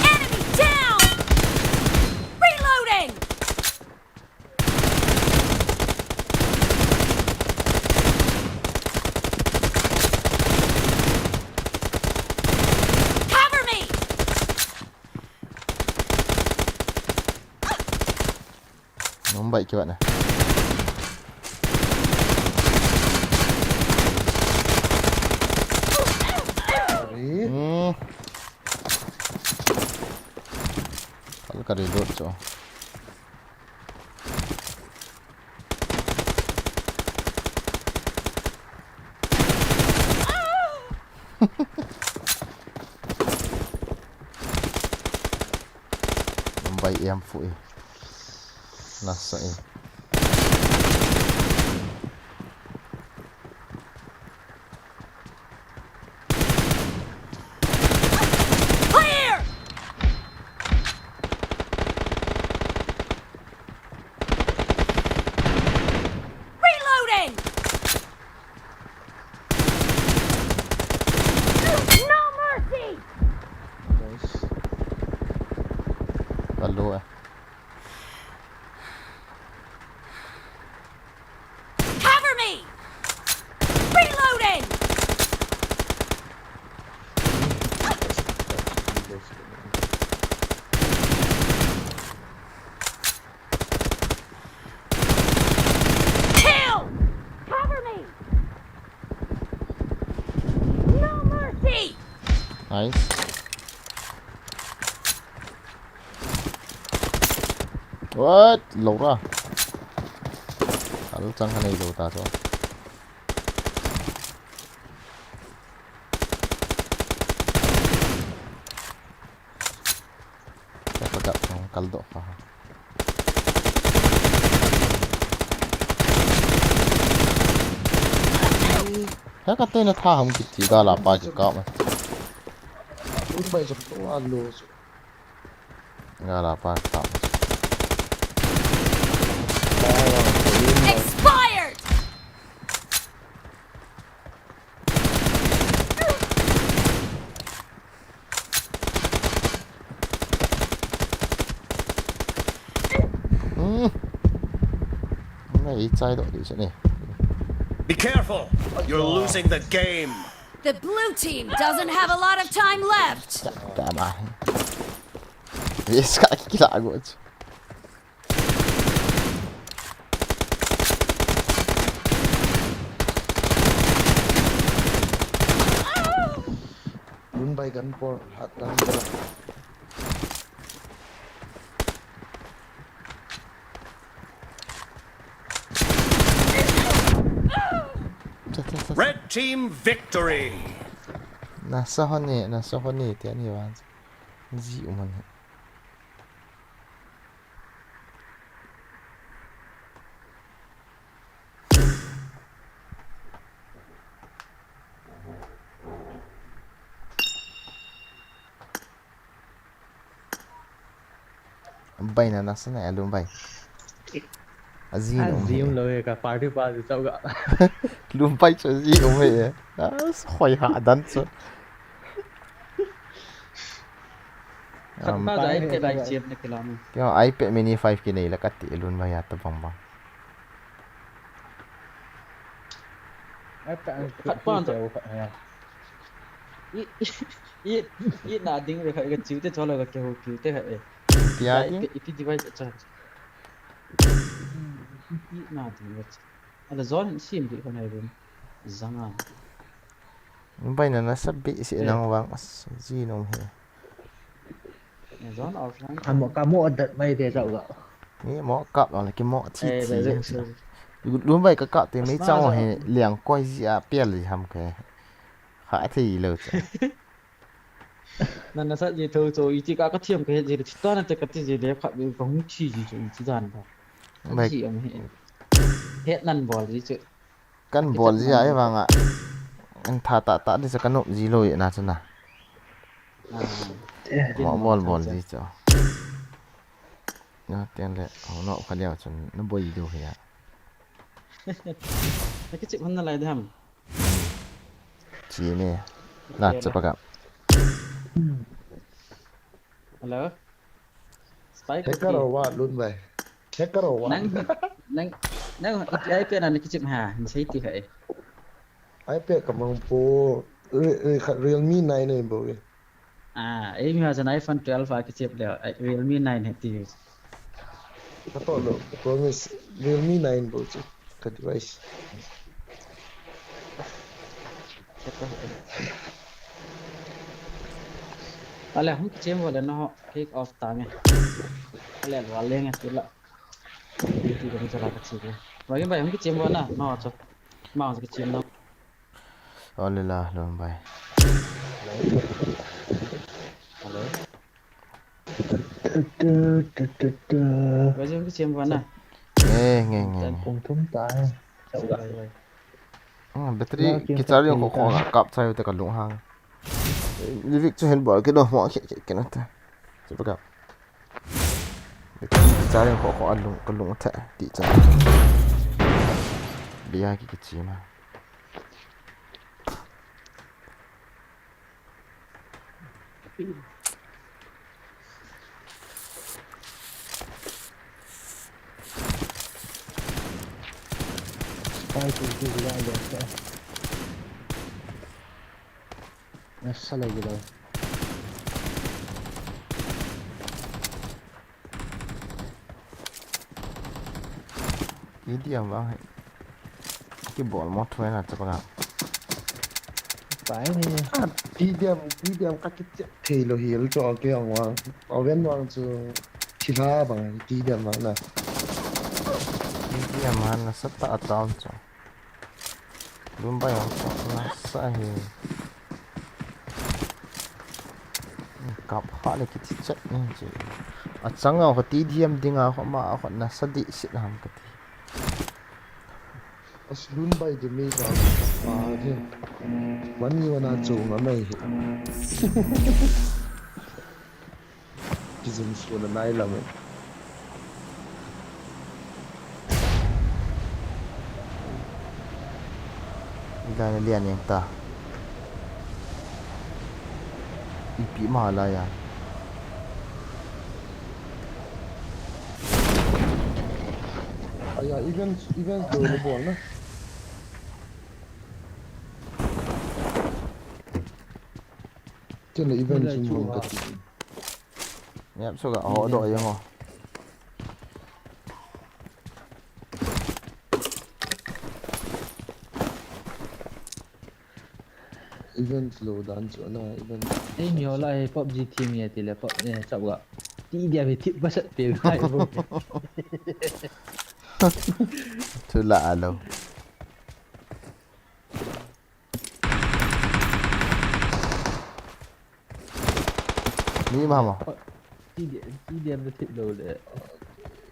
Enemy down! Reloading! Cover me! Nó bậy cho bạn này. ka reload cho bay em phụ nasa Clear! Reloading! No mercy! Nice. Hello Cover me! Reloading! Kill! Cover me! No mercy! nice what lâu ra lúc chẳng cái này lâu ta rồi chắc là gặp kaldo pa thế cái tên nó tha không kịp thì ra là ba chục cọ mà Lun bay chụp to alo. ra là ba cọ Expired! này trái độ đi chỗ này Be careful. You're losing the game. The blue team doesn't have a lot of time left. cả bài yes cái lạ của Lun bay gan por hat dan dra. Red team victory. nasa honey thì anh hiểu anh dịu mình bay là nasa này luôn bay Azim lời cả phải thứ ba thì sao gạ luôn bay cho dịu vậy khỏi hạ đắn cho Khăn bao giờ cái bài chiếm này cái lắm. cái iPad mini 5 cái này là cắt tỉ luôn bay tập vòng vòng Khăn bao giờ ít là đinh rồi cái chữ thế cho là cái hồ cứu thế hệ. tia Cái device cho. Ít là đinh vậy. Là gió sim thì con này luôn. Răng à. bay là nó sắp bị sẽ năng vắng gì nông hệ Gió ở răng. một cá mộ đợt mây thì sao gạนี่หมอกับอะไรกี่หมอที่ Ê, ที่ rồi. รู้ไหมก็กับแต่ไม่เจ้าเห็นเหลียงก้อยจีเปลี่ยนเลยทำแกขายที่เลย Nên là sao gì thôi rồi ý chí cả cái thiêm cái gì thì toàn là cái gì đấy phải bị vòng chi gì rồi ý chí dàn vào. ไม่ Gì ông hết năn bỏ gì chứ. กันบอลจีไอ้บางอ่ะอันท่าตาดิจะกันนกจีโร่ยนะจ๊ะนะ À. หมอบอลจีจ้ะเนาะเตียนเลยเอาเนาะเขาเดียวจนน้ำบอยดูเหี้ย Cái chuyện hôm nay lại làm. จีเนี่ยน่าจะประกับ Hello. Spike. Thế cái đầu wa lun bay. Thế cái đầu wa. Nang ai pe na cái chuyện hà, mình thấy thì vậy. iPad cầm bằng po. Realme 9 này bố. À, ấy mình là iPhone 12 và cái chip là Realme 9 này thì Cái to lo. Promise Realme 9 bố chứ. Cái device. Ale hum ki chem wala no kick off tange. Ale wala nge tila. Ti ko misala ka chike. Bagi bai hum ki chem wala no cho. Ma ki chem no. Ole la lom bai. Hello. Tơ. Bagi hum ki chem wala. Nghe. Chân cùng thúng tai. Chậu gạo. Bai. Battery Kiếm cái cặp trái điện thì khó ta. khó cặp sai tới cả lũng hàng. Livik cho hen bỏ cái đồ mỏ cái nó ta. Chứ bắt gặp. Cái trái điện khó khó lũng cái lũng thẻ tí chân. Bây giờ cái gì mà. Tay cùng thì ra được sẽ. Nó sao lại rồi. Ý điểm vào cái bộ mót thôi là cho bắt gặp. Phải thì Tí điểm các cái thầy lo hiểu cho cái ông hoàng ở bên hoàng cho chỉ là bằng tí điểm mà nè Ý điểm mà nó sắp tạ tao cho. Luôn bay vào cho nó sai. Cặp họ này cái chất này chứ. À chẳng ngờ có tí điểm đi ngào họ mà họ là sát đi xịt làm cái gì. luôn bay thì mấy cái chứ vẫn như là chủ mà mày cái gì số là này là mày Đây là liền yang ta. Ipi mà là ya. à event đồ nó buồn đó trên là event là xung chủ quanh à. cái gì Nhắm số gạo họ đội không? event lô đàn chỗ nào event Ấy nhớ lại PUBG team này thì là PUBG này chậu gạo. Tí điểm thì thiệt bắt sẵn tiền lại vô. Thứ lạ đâu. Nghĩ mà mà. Tí điểm nó thiệt đồ để.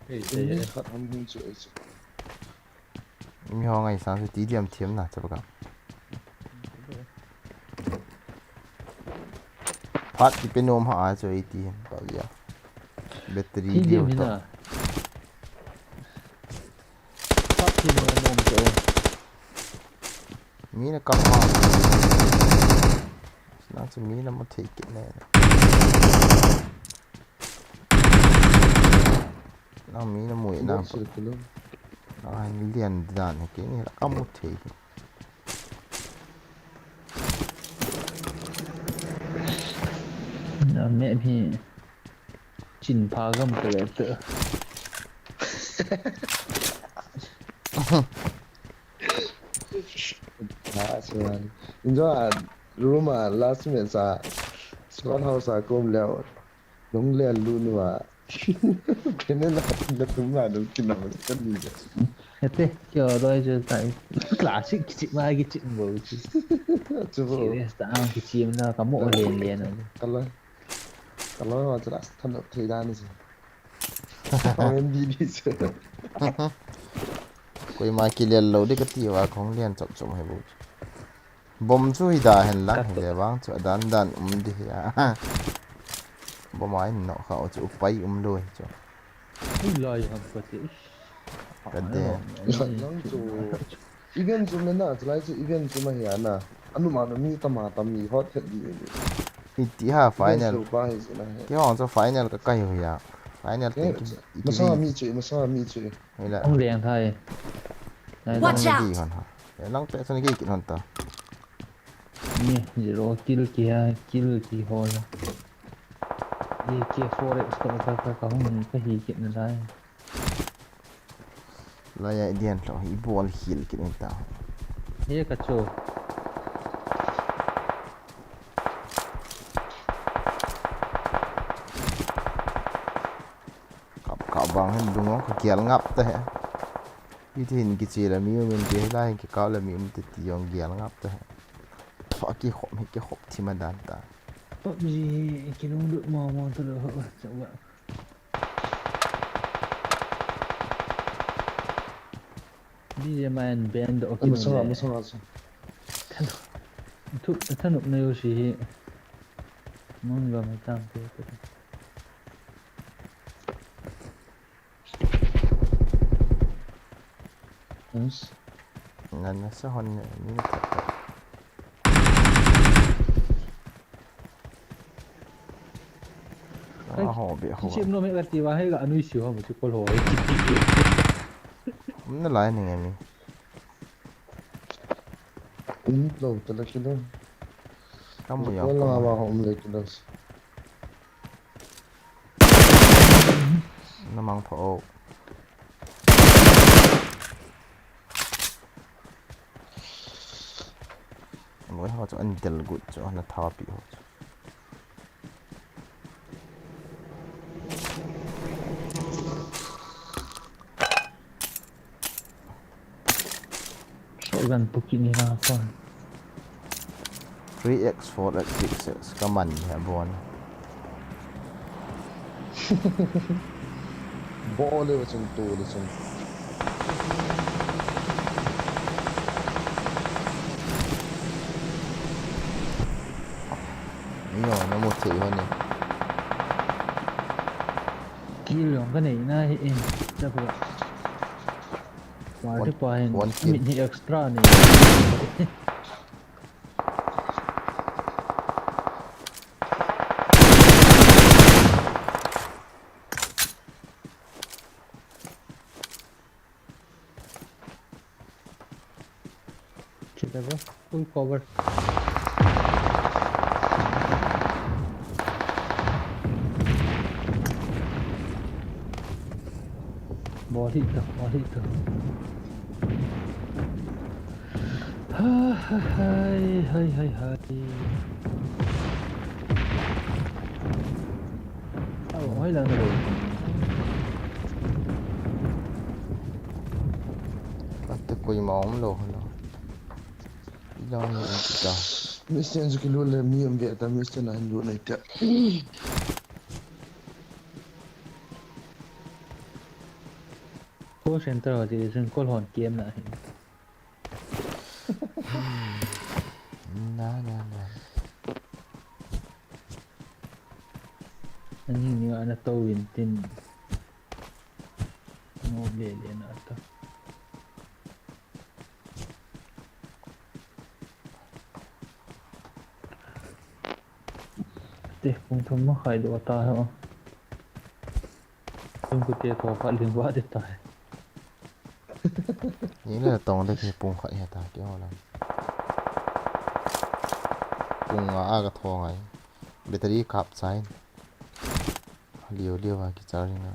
mình khát ăn bún chuối Mình ho ngày sáng thì tí điểm thiếm nào cho bắt gặp. Phát thì bên ôm họ cho ý tí bảo gì à. Battery Tí điều điểm như tốt. nào? Pháp thì nó nôm chỗ. Mỹ là con hoa. Nó cho Mỹ là một thể kiện này. Nó Mỹ là mũi nào. sự cái lúc Nó anh liền dàn này cái này là có một thể. Mẹ thì chỉnh phá gầm cái lẽ tựa. Asal. Injo rumah last minute sa squad house aku leo. Dong leo lu ni wa. Kena nak rumah dong kena macam ni je. Thế kiểu rồi giờ tại classic cái chị mai cái chị bầu chứ. Cuba Serius tao cái chim nó có mộ liền liền rồi. kalau macam tak nak cerita ni sih. Orang di sini. Quay mai kia liền lâu đi cái tiêu à không liền chậm chậm hay bút. Bom chui đã hẹn lắm hay là vắng chỗ đan đi à. Bom ai nó khảo chỗ bay đôi chỗ. Ui lời không có chữ. Cái đèn. Nang tu event tu mana? Selain tu event tu mana ya na? Anu mana mi tama hot head di. Ít ha final. Lupa is na. Cái họ cho final cái cây hồi à. Final Okay. thì Masalah mi cuy. hay là Ông đèn thôi. Đây Watch cái out. gì hòn hả? Để lăng tệ sang cái gì hòn ta. nè, zero kill kỳ hồi. Đi kia forex cái không cái gì chuyện này đây. Là ya điện rồi, ý ball heal cái này tao. Ini kacau. bang hen dung ko kial ngap te yi tin ki chi la mi min ke lai ki ka la mi um te ti yong gial ngap te fa ki khom hi ki khop thi ma dan ta PUBG kinung duk mau terus coba. Dia main band oke Masuk. Itu tanuk na yoshi. Mangga macam tu. Yes. ngan na sa hon ni ta ho be ho Chim no me gati wa hai ga anu siu ha mu kol ho. na lai ni ngai Lo tala kilo. kamu ya Wala ma hom le kilo. na mang tho mỗi họ cho anh del gut cho nó thao bị họ Shotgun begini lah apa. 3x 4x 6x ก็มันแฮะบอล Bole macam tu macam.นี่อ๋อnó một thử hơn này Gila kan ni na in. Siapa? Wah, dia pahin. One kill. Ni extra ni. Kita apa? Full cover. Body tu. Hai. Oh, hai lah tu. bắt quỳ mỏng đồ nó do như vậy Mesti yang kilo le mi am biar tapi mesti nak handu naik tak. Cô center ở thì dừng call hòn kiếm lại. nè Anh như anh tàu win tin. Nó bể lên ở đó. Teh pun thầm mắc khai đồ ta hả? Không có teh thọ phát liên quan đến ta. những là tông đây thì bùng khỏi hiện tại cái họ làm bùng à cái thong ấy battery cáp trái liều vào cái trái này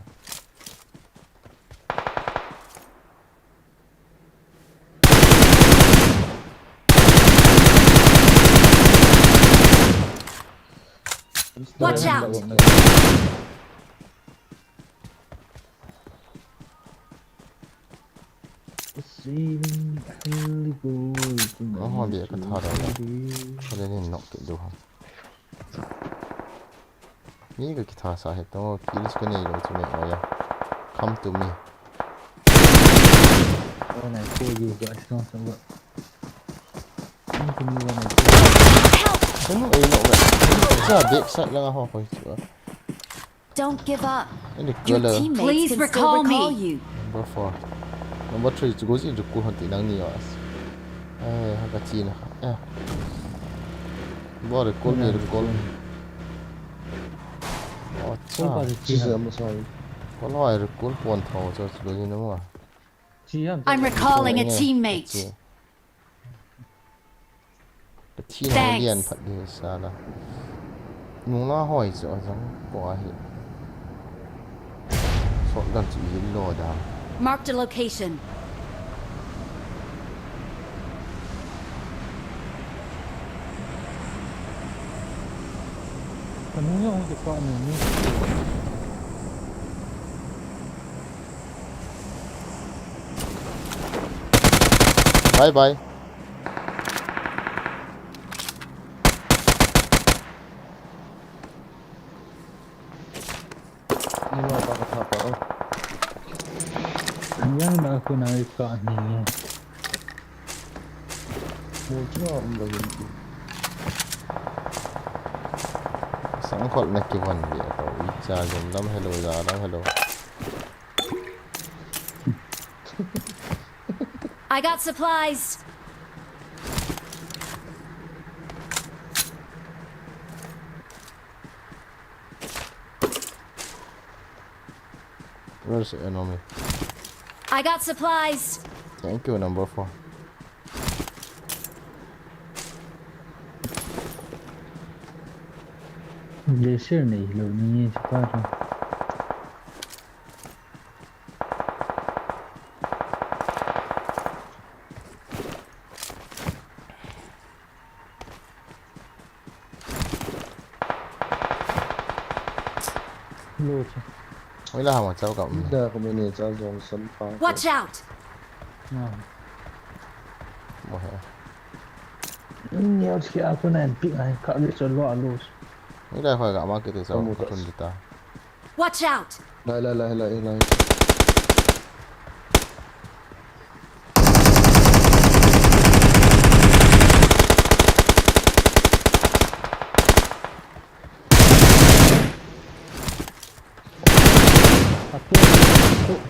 Watch out! có họ bị cái thọ đó cho nên nó cái đồนี่ก็กีตาร์สาเหตุต้องคิดกันนี่เราจะไม่เอาอย่า come to me Oh, này cô juga nó xong rồi. Không có như là này. cái nó ấy nó vậy rất là biết sách là họ phải sửa Don't give up. cái được Your là teammates Please can recall still me. recall you. number 4 number 3 จะกูสิจะกูหันตีนังนี่อ่ะฮักกะจีนะครับบ่ได้กดมีกดอ๋อ Cô จ้า có được Chỉ chi hả? là một số. ก็ลอยกดปวนเท่าจะสวยนะมั้ง Chi hả? I'm recalling a teammate. ที่นักเรียนผัดดีซาละมึงน่าหอยจ้ะจังกว่าเหตุสดดันจีโลดา Marked a location. Kamu yang untuk kau ni. bye bye Ini lah tak apa. Yang nak aku naik kat ni. Mungkin bagi. sẵn còn này kêu hoàn việc tàu ít ra dùng lắm hello ra lắm hello I got supplies. where's the enemy I got supplies. thank you number 4 Glacier này lâu ni chapa rồi. Lô chứ. mấy là mà cháu cộng Dah aku mana jauh jauh sempat. Watch out. Nào. một hệ Nhiều khi aku nak pick ai kat dia celok lô. mấy đây khỏi gặp mà cái từ sau Kamu có tak- tuần gì ta Watch out. Lai.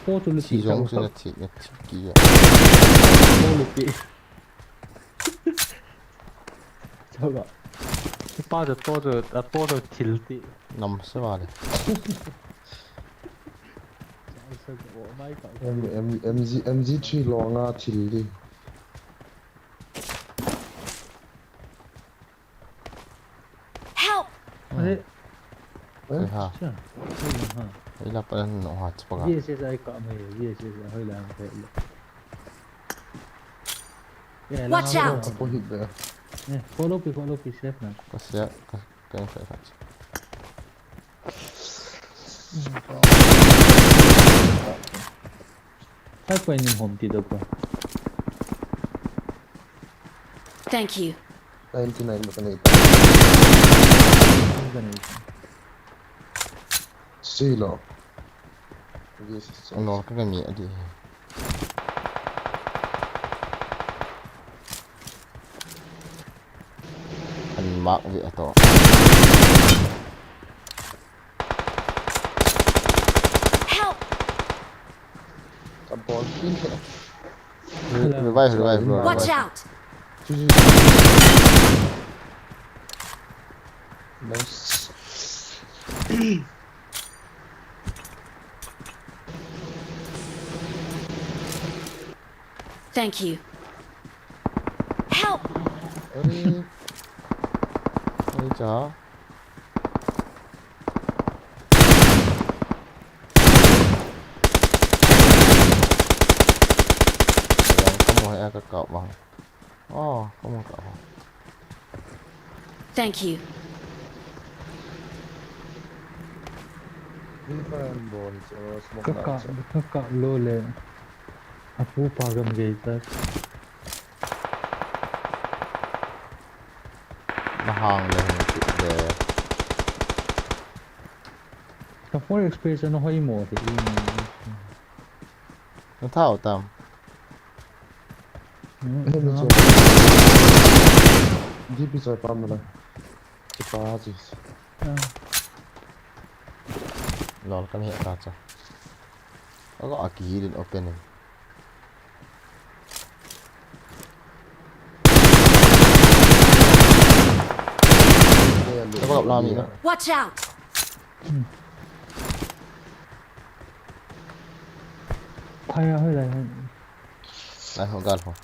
Four to look chỉ giống trên là chỉ kia Four look 저거 빠져 tilti. nằm sẽ vào đây MG3 longa chili. Help. 아니, cái ha 자, 하. ấy là bên nó hoạt cho bạn Yes, I got me. Yes, hơi làm thế. Yeah, Watch lang out. ako. Apa hit dah? Yeah, follow pi safe na. có sẽ cái phải phát Hay pa yung home dito pa. Thank you. 99 makan itu. Yung ganito. Silo. Yes. nó cái mía đi anh mặc vậy to Help. Kabol pin. revive Watch out. Nice. Thank you. Help. Ơi ơi chó có một cái cậu bằng có một cậu Thank you. Different ball so smoke. Kakak lo le. Afuh pagam gaita. nó hàng lên để Ka for experience ano hoy mo thì nó thao tầm Di bisa pam lah. Cepat sih. lol cái hiện ra cho nó có ký đến open này nó có gặp làm gì nữa Watch out. Phaya hoy lại. này không gần không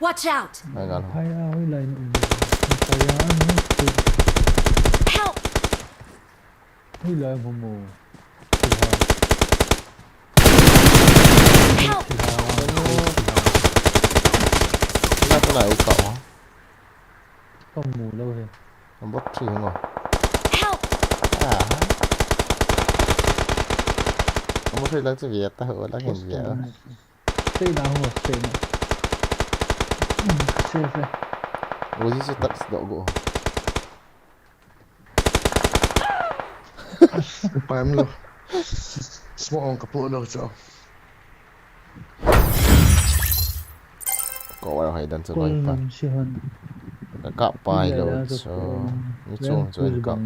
Watch out. này gần không Phaya hoy lại. Phaya ano? Help. Hoy lại mo mo. Help. cái này cậu hả Có mù đâu rồi. nó bot tree không rồi Help. à nó bot tree đang chơi việt ta hứa đang nhìn việt Stay down rồi, stay down. Safe. Ủa gì sẽ tắt độ gỗ. Paham lo. Semua orang kaput dah cak. Có vào hay đàn cho Call gọi tắt. nam sihan. Các cặp bài rồi cho như chung cho anh cặp.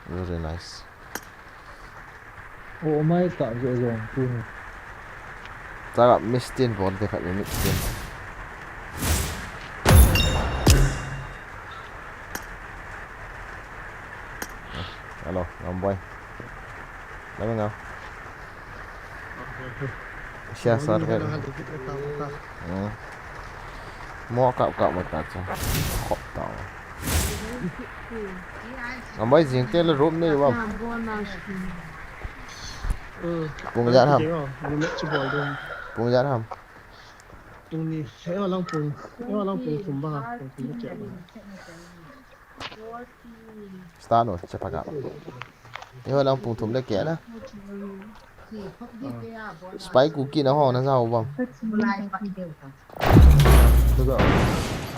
Very nice. Oh my god, rồi phu. Ta gặp Mistin vốn thì phải với Mistin. Alo, ngắm quay. Đấy bên nào? Share sát cái. Mua cạo một cái cho. Khóc tao. Ngắm quay riêng tên là rộp này đúng không? Cùng dán hầm. Cùng dán hầm. Start rồi, sẽ phải gặp. Nếu là cùng thùng lấy kẻ đó. Spike cookie nó ho nó sao không?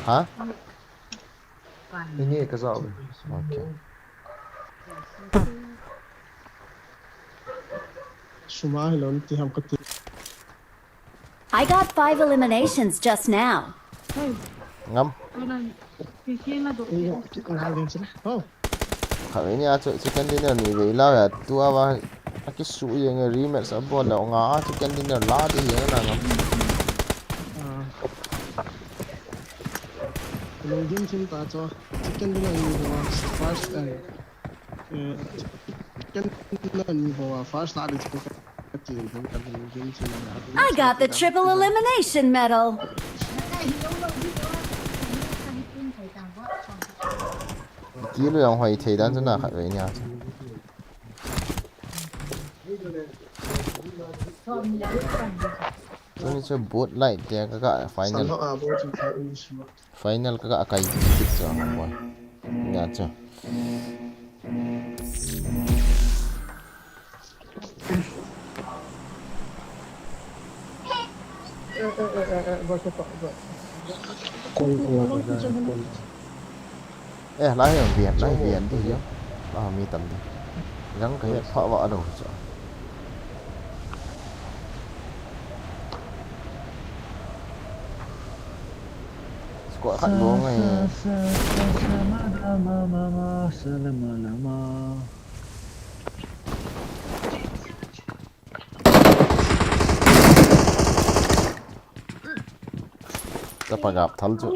Hả? Ini ke sao? Okay. I got 5 eliminations just now. Ngắm. Khởi nha chơi chicken dinner này về lao à tua vào cái sủi người remake sẽ bỏ lẩu ngã chicken dinner lá đi hiện là ngắm. Game team ta cho chicken dinner ni bawa first and chicken dinner ni bawa first ada chicken team kan game team I got the triple elimination medal. Kỹ lượng hỏi thầy đang rất là khởi với nhà. Ini so boat light dia kakak final. Final kakak akai dikit so boy. Ini aja. Lái ở Việt thì chứ. Mi tầm đi. Gắn cái phọ vợ đầu cho. Kok kat bohong ni. Kita gặp thal tu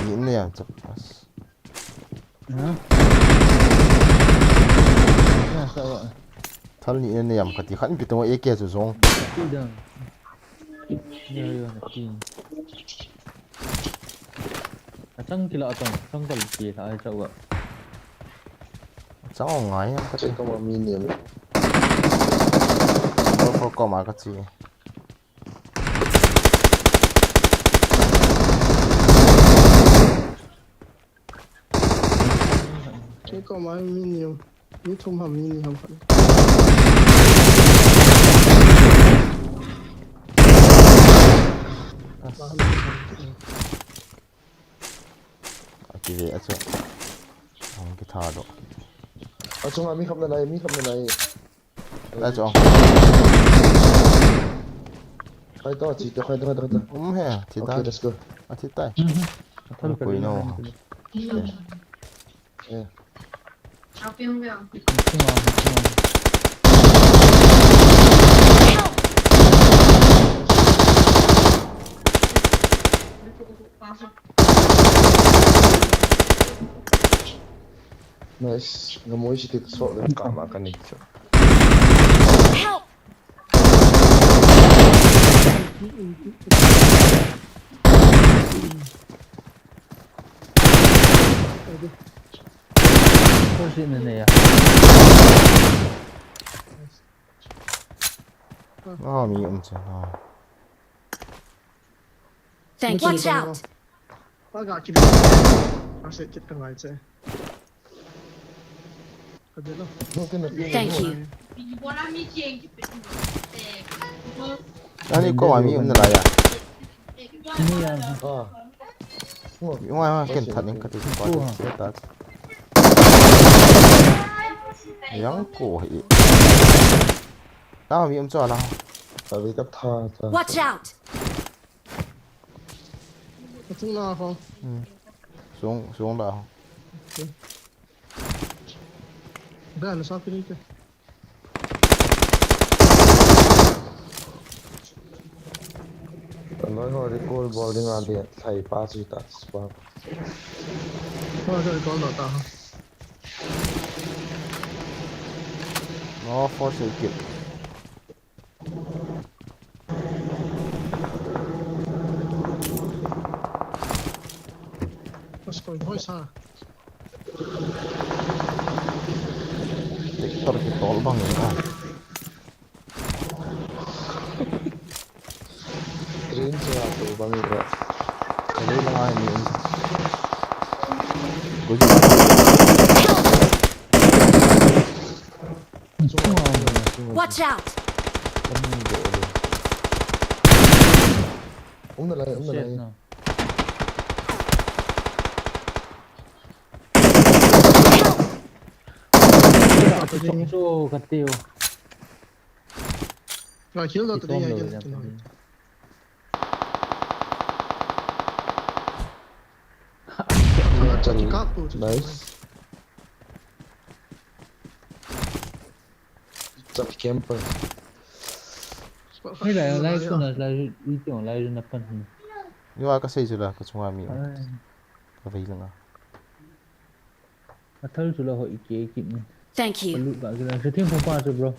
nhìn này à chụp. Thal nhìn này am cái khăn cái tông AK tu zong. Chẳng kila atong, chẳng kalau kita ada coba. Cháu ngái em cái Có mà mini em. có mà cái gì. cái có máy mini như thùng hầm mini hầm phải Cái gì vậy? Không cái thà đó. Ở trong mi khắp nơi này. Đã cho. Khai to chỉ cho khai to. He, thì ta. Okay, let's go. Thì ta. Không quên đâu. Yeah. Nice. Ngamoy si Tito So dan kama kan ni. Help! Push in ya. Mi chứ. Thank you. Watch out! agak kiri asyik kita ngajak Có biết không? nó cái này Thank you. Nani ko wa mi um na la ya. Ini yang à Mi wa ken that ning ka ti ko se ta. Yang ko hi. Ta mi um cho la. tại vì cấp tha ta Watch out! Có chúng nào không? Xuống da. Đây là sao cái đi kìa. nói thôi đi cô bò đi ngang điện thầy ba gì ta spam Thôi rồi con đỏ tao. Nó for sự kiện. What's going on xa? TikTok cái tol bang ni. green cho tụ bằng gì vậy Cái đấy là ai mi um. Có gì? Watch out! ông này shit này no. Trong số cắt tiêu. Rồi chiếu rồi Thì tụi đi tôm nha. rồi nha. chân Cáp tụi đấy chặt camper Hay là lấy con là đi tiểu lấy nó phân. Nhưng mà cái xây dựng là cái chung mi. Cái vậy là. Mà thử cho là hội chế kịp. Thank you. Lụt vào cái là thêm phong pha rồi bro.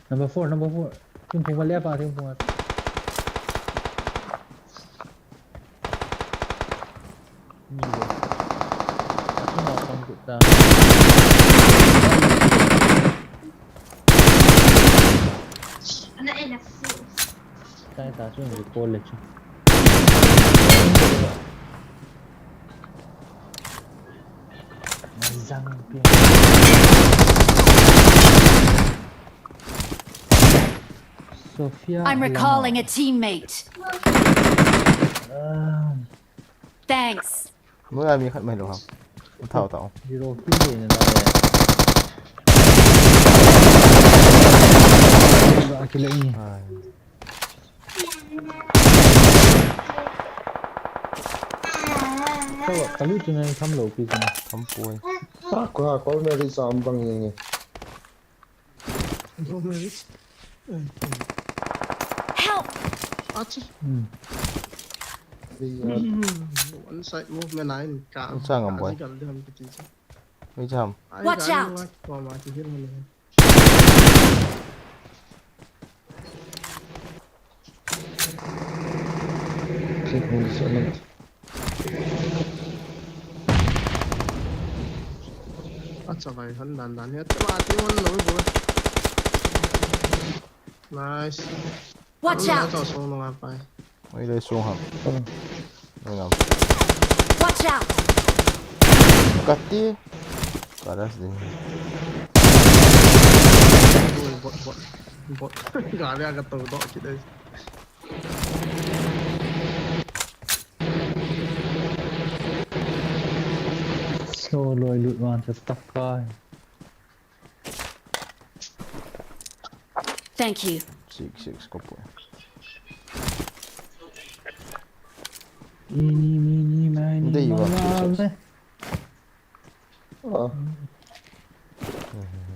Number 4. Thêm phong pha lép vào thêm phong pha. Như vậy. Không nào không tụt ta. Tay ta xuống người cô lịch. Mày răng kia. Sophia. I'm recalling a teammate. Thanks. Mới ai mi khát mày được không? Thảo tao. Zero kill này là vậy. Cái lệnh sao vậy? Cái lúc này thăm lầu kia gì? Thăm puôi. quá có mấy đi xóm bằng gì nhỉ Help! À chứ. đi One side movement này cả. Sao ngầm vậy? Mấy trăm. Watch out. Còn mà chỉ biết hơn này. khi mình sẽ lên À vậy hắn đàn hết. Ba tiếng hắn nổi rồi. Nice. Watch out! Cho xuống nó ngáp phải. Mấy đây xuống hả? Mấy ngầm. Watch out! Cắt đi. Cả đó gì? Bot. Gak ada kata dok kita. Xô lùi lụt hoàn cho tóc coi. Thank you. Six có puôi. Mini mini Đây vào đấy.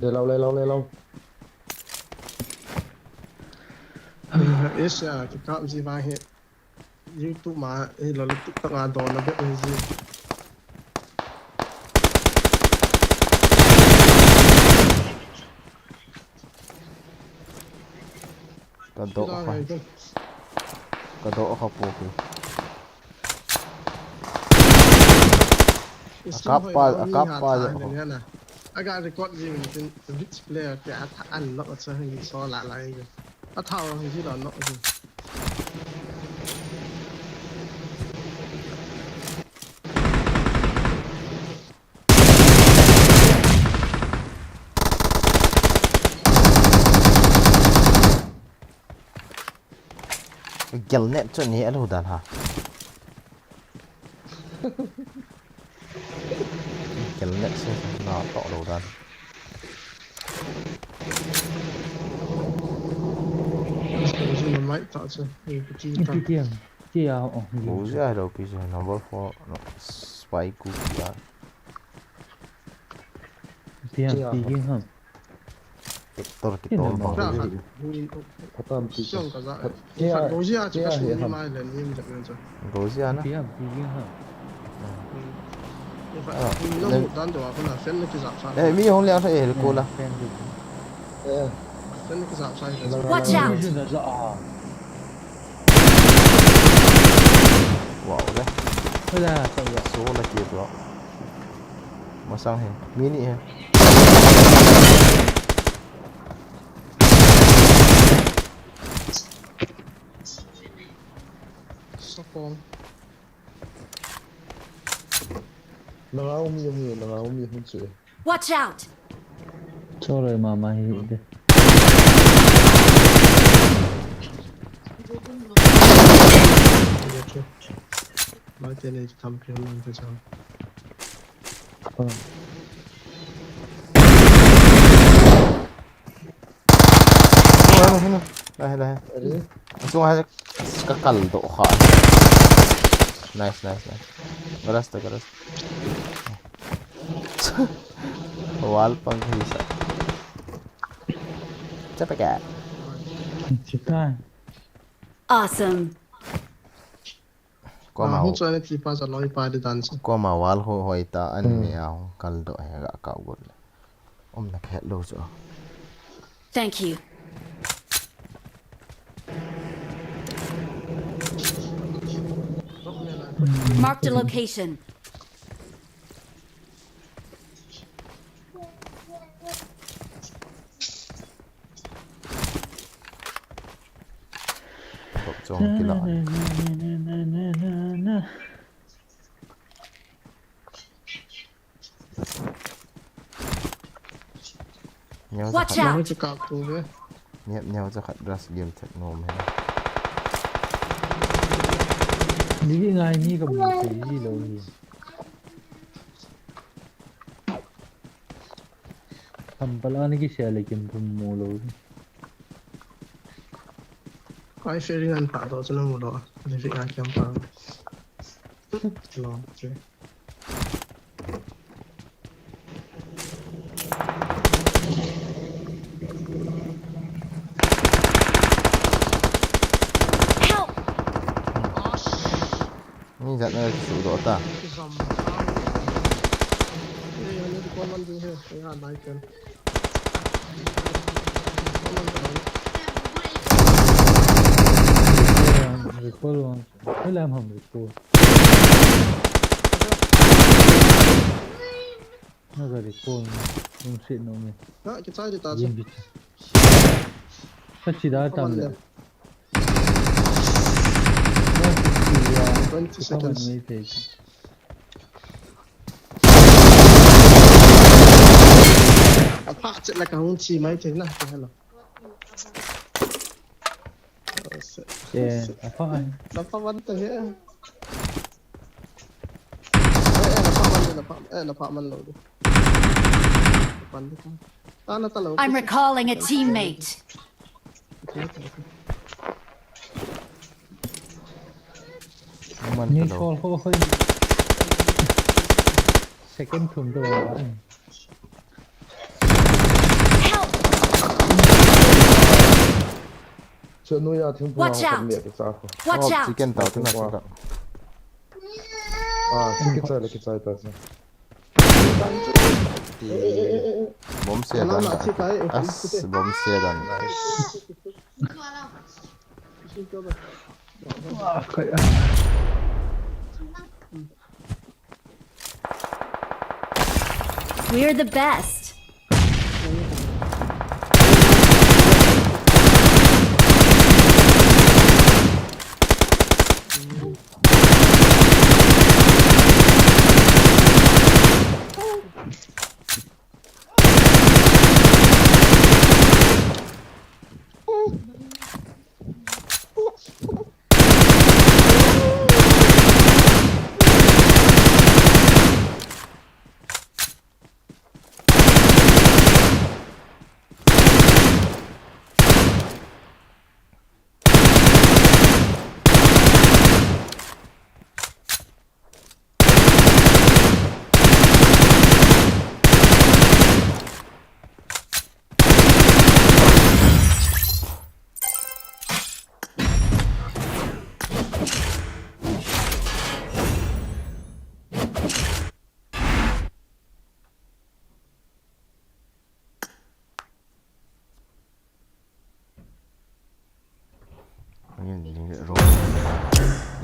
để lâu Is ya kita mesti faham. YouTube mà lalu TikTok ada nak buat mesti. Cái độ không puôi. Akapa ya. Agak record gì mình which player cái ăn nó sẽ hình so lại cái. Thao hình như là nó gì. kill net cho ni alo dan ha kill net se na to lo dan Using the mic tạo cho thì cái chi ta Itu kia bu ja lo pi ja number 4 no spy ku ya Tiang tiging ham. tor ki tor ba ra khát vui Katam ti. xong cả dạ Kia- khát đối diện chỉ kia có hệ số hầm. mai là niêm được rồi go ja na Tiang tiging ham. như vậy nó một đàn đồ con là phên cái giảm sai eh mi hong liang sa eh ko la Pen du. Eh, phên cái giảm sai Watch out! Itu dah zah. wow le Thôi là sao vậy? số là kia bro mà sang he mini he sắp con nang au mi hun chu. Watch out! Cho rồi mà hi đi. được chưa nói tên này thăm phiền mình phải sao đây đây Ari, langsung aja kekal tuh kha nice garas wal pang bisa capek ya Cika. Awesome! qua mau hút cho nên thì ba giờ nói ba đi đàn qua mau wal hoi ta an miao kal do he ga ka gol na khet lo so Thank you. Marked a location. Cậu trông cái lọ nhau ra Watch khát nói out! cho cạo tu với nhẹp nhau ra khát ras game thật nôm hay Ni cái ngai ni cầm cái gì đâu gì. हम पला नहीं कि share लेकिन तुम मोलो. ai phê riêng ăn phá đó cho nó một đó để việc ai kiếm phá lo chứ Help! ni dặn ơi chủ độ ta cái dòng đây là những con văn gì hết cái hạt này cần Recall luôn. Thế làm hầm recall. Nó ra recall. Không xịn đâu nhỉ. đó cái trái thì ta Yên đi. Sao chỉ đã tầm được. 20 Sao seconds mình thấy. phá chết là cả không chỉ mấy thế này hay là Yeah, apa anh? Dapat bantai ya. Dapat man lo. Depan dia. Tanah tahu. I'm recalling a teammate. man Như cái cho hơi. Second thùng đồ anh. Help! cho nuôi à thêm Watch phù out. hợp cái sao? Watch out! chicken tao tu nak cakap À, cái trái ta sao? bom xe dan as bom xe dan We're the best.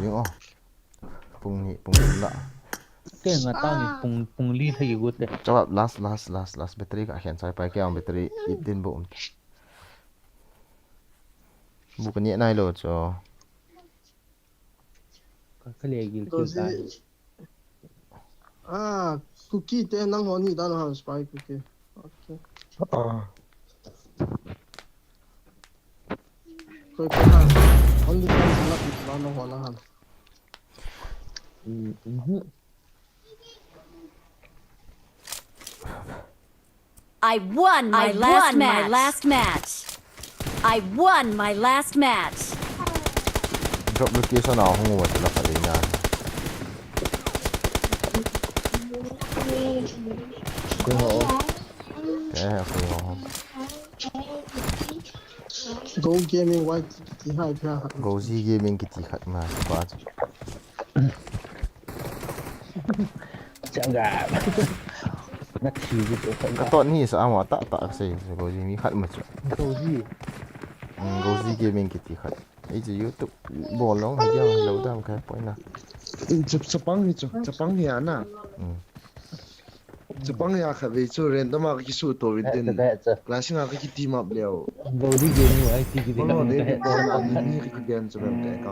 ยิงอ๋อปุ่งนี่ปุ่งปุ่งละ cái ngà tao nhỉ cùng ly thay cái gút đấy จะแบบ last แบตเตอรี่ก็เขียนใส่ไปแก้วแบตเตอรี่อีกดินบุมบุกันเนี่ยนายโหลดจ้ะ cái này cái Rồi kiểu gì? Cookie tên năng hồn gì đó là spy cookie. Ok. Coi ha. Only time là bị nó năng hồn ha. I won my last match. I won my last match. drop location nào không ngồi thì là phải đi nhà Quên họ. thế là phải không Go gaming white thì hai pha. go gì gaming cái gì khác mà quá chẳng gà nó chỉ cái chỗ phải cái tuần này sao mà tạ gì go gì mi khác mà chứ câu gì go gì gaming cái gì khác ấy chỉ YouTube bỏ lỏng hay chưa lâu tao cái point nào Jepang ya na. Jepang ya kha ve chu ren dama ki su to win tin. Classing a ki team up leo. câu gì game của ai thì cái No này de ko na ni ki gen chu ren te ka.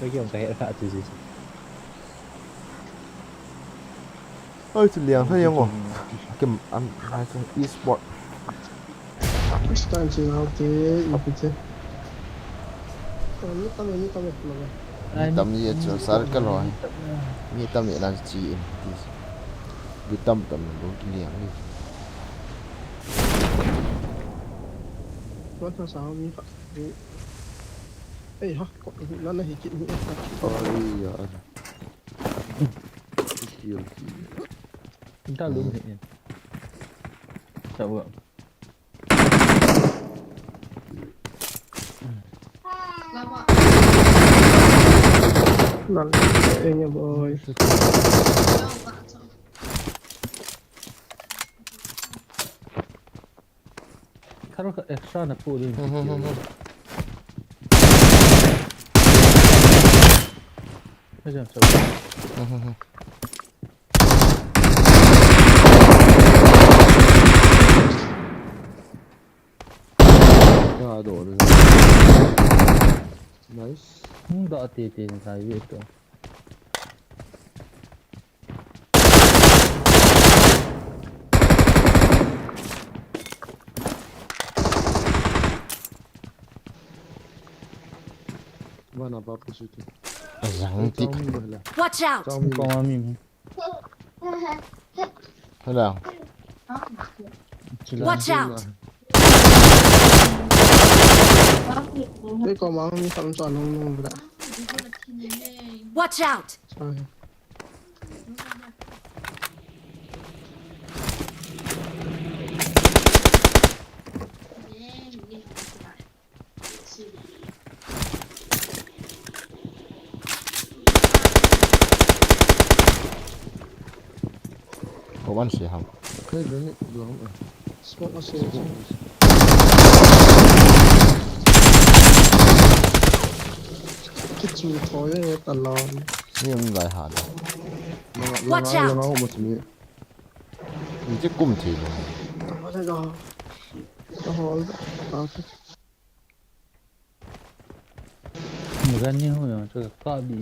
cái kiểu cái khác thì gì ơi chỉ liền thôi không cái ăn hai cái e-sport Stand chừng nào thế ít thế. Còn như tao mà. tâm gì cho sao cái rồi như tâm vậy là chỉ vì tâm đúng cái liền đi What was our me? Hey, ha, nó là hiện tượng. Ôi ya. Kill. chúng ta luôn thì sao vậy Lần em nha boy. Kalau extra nak pun ni. Macam tu. Ya đổ rồi. Nice. Dah titik saya itu. Mana apa apa situ. rằng tít Watch out! Kau mami. thế nào Watch out! Đây có máu như phạm tròn không vậy? Watch out! Sorry. có bắn xì hầm Khơi lớn đấy, được không ạ? Smoke nó xuyên. Cái chú thối này tần lòn. nhưng lại hạt Watch out! Nó một số miệng. mình chứ cùng thì Đó đây rồi. Nó hối. Đó. Bukan ni ho, cakap kau di.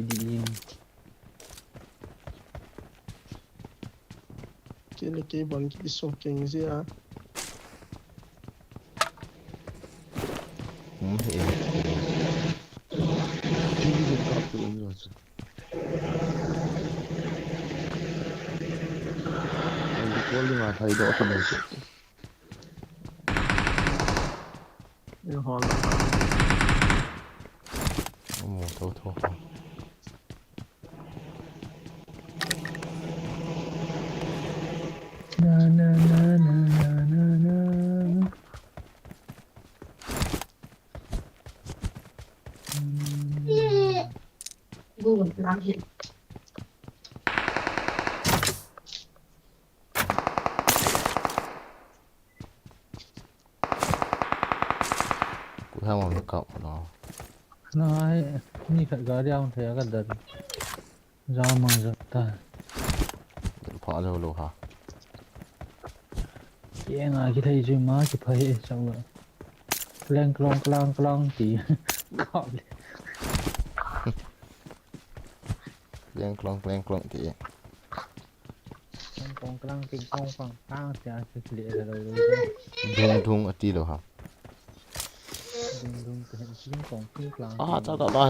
Cái bọn cái số kinh gì à? cũng thì Đi được cặp tụi mình rồi chứ. Anh đi có liên lạc thay đổi cái này chứ. Nó hối. thôi Na. กูให้มันเก่าเนาะ nói ni phải gỡ đeo thế cái đợt ra mà giật ta พอเร็วๆฮะ cái này cái thấy chứ má cái phải xong rồi lên clong chỉ cọp เลี้ยงกลองที clong kinh phong phẳng phang sẽ lịa rồi ทุงตีเหรอครับ đừng cái hiện chínhของพี่กลาง เจ้าต่อได้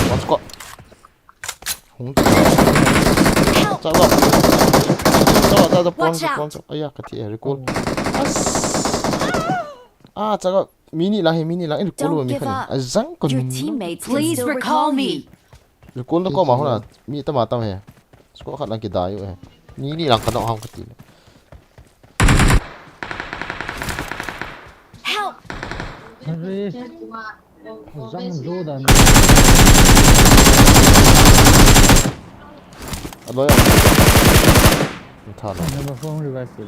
วัดก็หงเจ้าก็ปอนไอ้ยากระเทียร์กูเจ้าก็มินิละเอ็นกูรู้ว่ามีขนาดจังคน Your teammates please recall me. กูแล้วก็มาหัวมีตั้มเหรอสก็ขัดนังกินได้อยู่เหรอนี่หลังกันต้องห้องกันตี Help! Henry răng rô đàn อะไรอ่ะมันทัน never phone revive rồi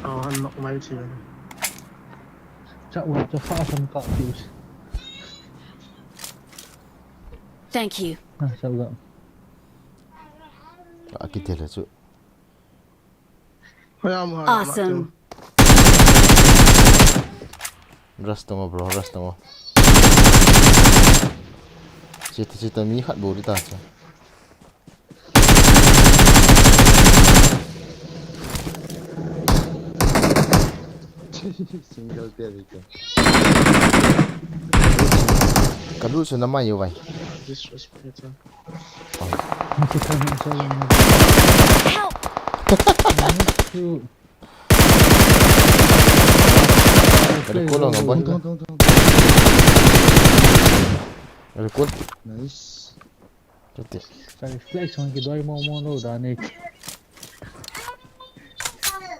เอาหันล็อกไม้เชียร์ chắc là cho pha phần cọ chịu Thank you. sao vậy กินเดี๋ยวเลยจุ พยายามหา Awesome. rest ตัว bro rest ตัวจิตมีขัดบูดิตาจ้ะ single player itu กระดูกฉันน้ำมันอยู่ไว้ disrespect kita nak salam Help! tu กระดูกเราเงาบ้าน tunggu กระดูก nice จุดเดียว cari flex orang kita dua mau lo dah ni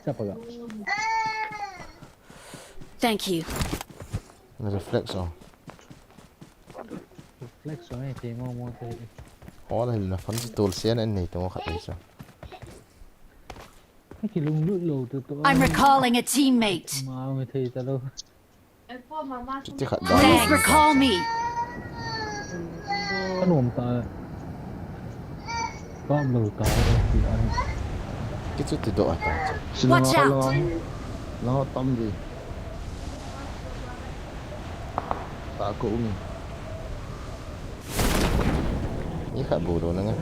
siapa gak Thank you. มันจะ flex อ๋อ flex orang ni mau tu อ๋ออะไรนะฟันจะตัวเสียนั่นนี่ตัวขัดเลยจ้ะ cái lùng lút lù từ từ I'm recalling a teammate. mà người thì ta đâu จุดที่ขัดได้ Please recall me. cái nồm ta có lù ta thì anh ที่จุดที่โดดตาจ้ะ Watch out. lo tâm gì tạ cụ này นี่ขัดบูโดนนะไง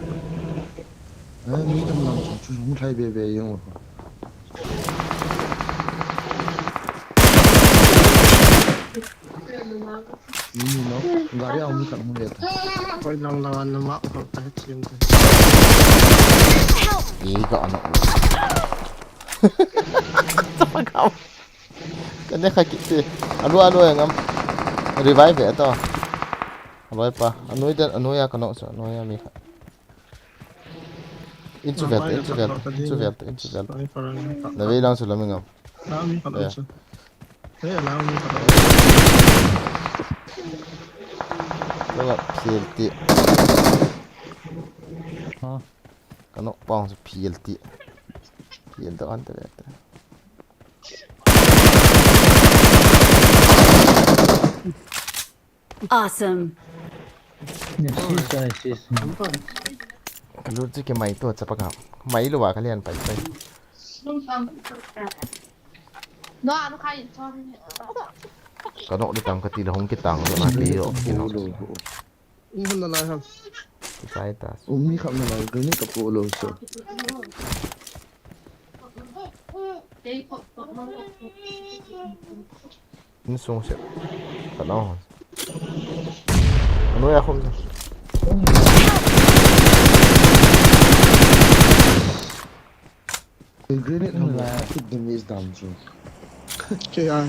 đấy nghĩ trong lòng chúng thay về về nhưng mà nó gái ông mới không biết คอยลองระวังน้ำมันของแต่ทีม อีก็อันนั้นจะมาเขากันได้ใครกินสิอันนู้นงั้น revive ต่ออร่อยปะอันนู้นอยากกันเนาะอันนู้นอยากมีค่ะ introvert ไม่พอแล้ว แต่เวลาสุดแล้วมึงอ่ะ แล้วมีขนมแล้วมีขนม แล้วก็พีเอลที hả กันเนาะป้องสุดพีเอลทีตัวอันเดียว Awesome. nè xí sai xí กันรู้สึกยังไงตัวจะประกอบไม่หรือว่าเขาเรียนไป 너 안 가있어. ก็เนาะได้ตังก็ตีละหงกิตังตัวมาตีหรอกกิน bộ เนาะ đồ นี่มันอะไรครับ สายตา ông mới không là cái này cái bộ đồ sợนี่ทรงเสียกันเนาะอันนู้นอยากคมสิ cái grenade không là cái damage down rồi KI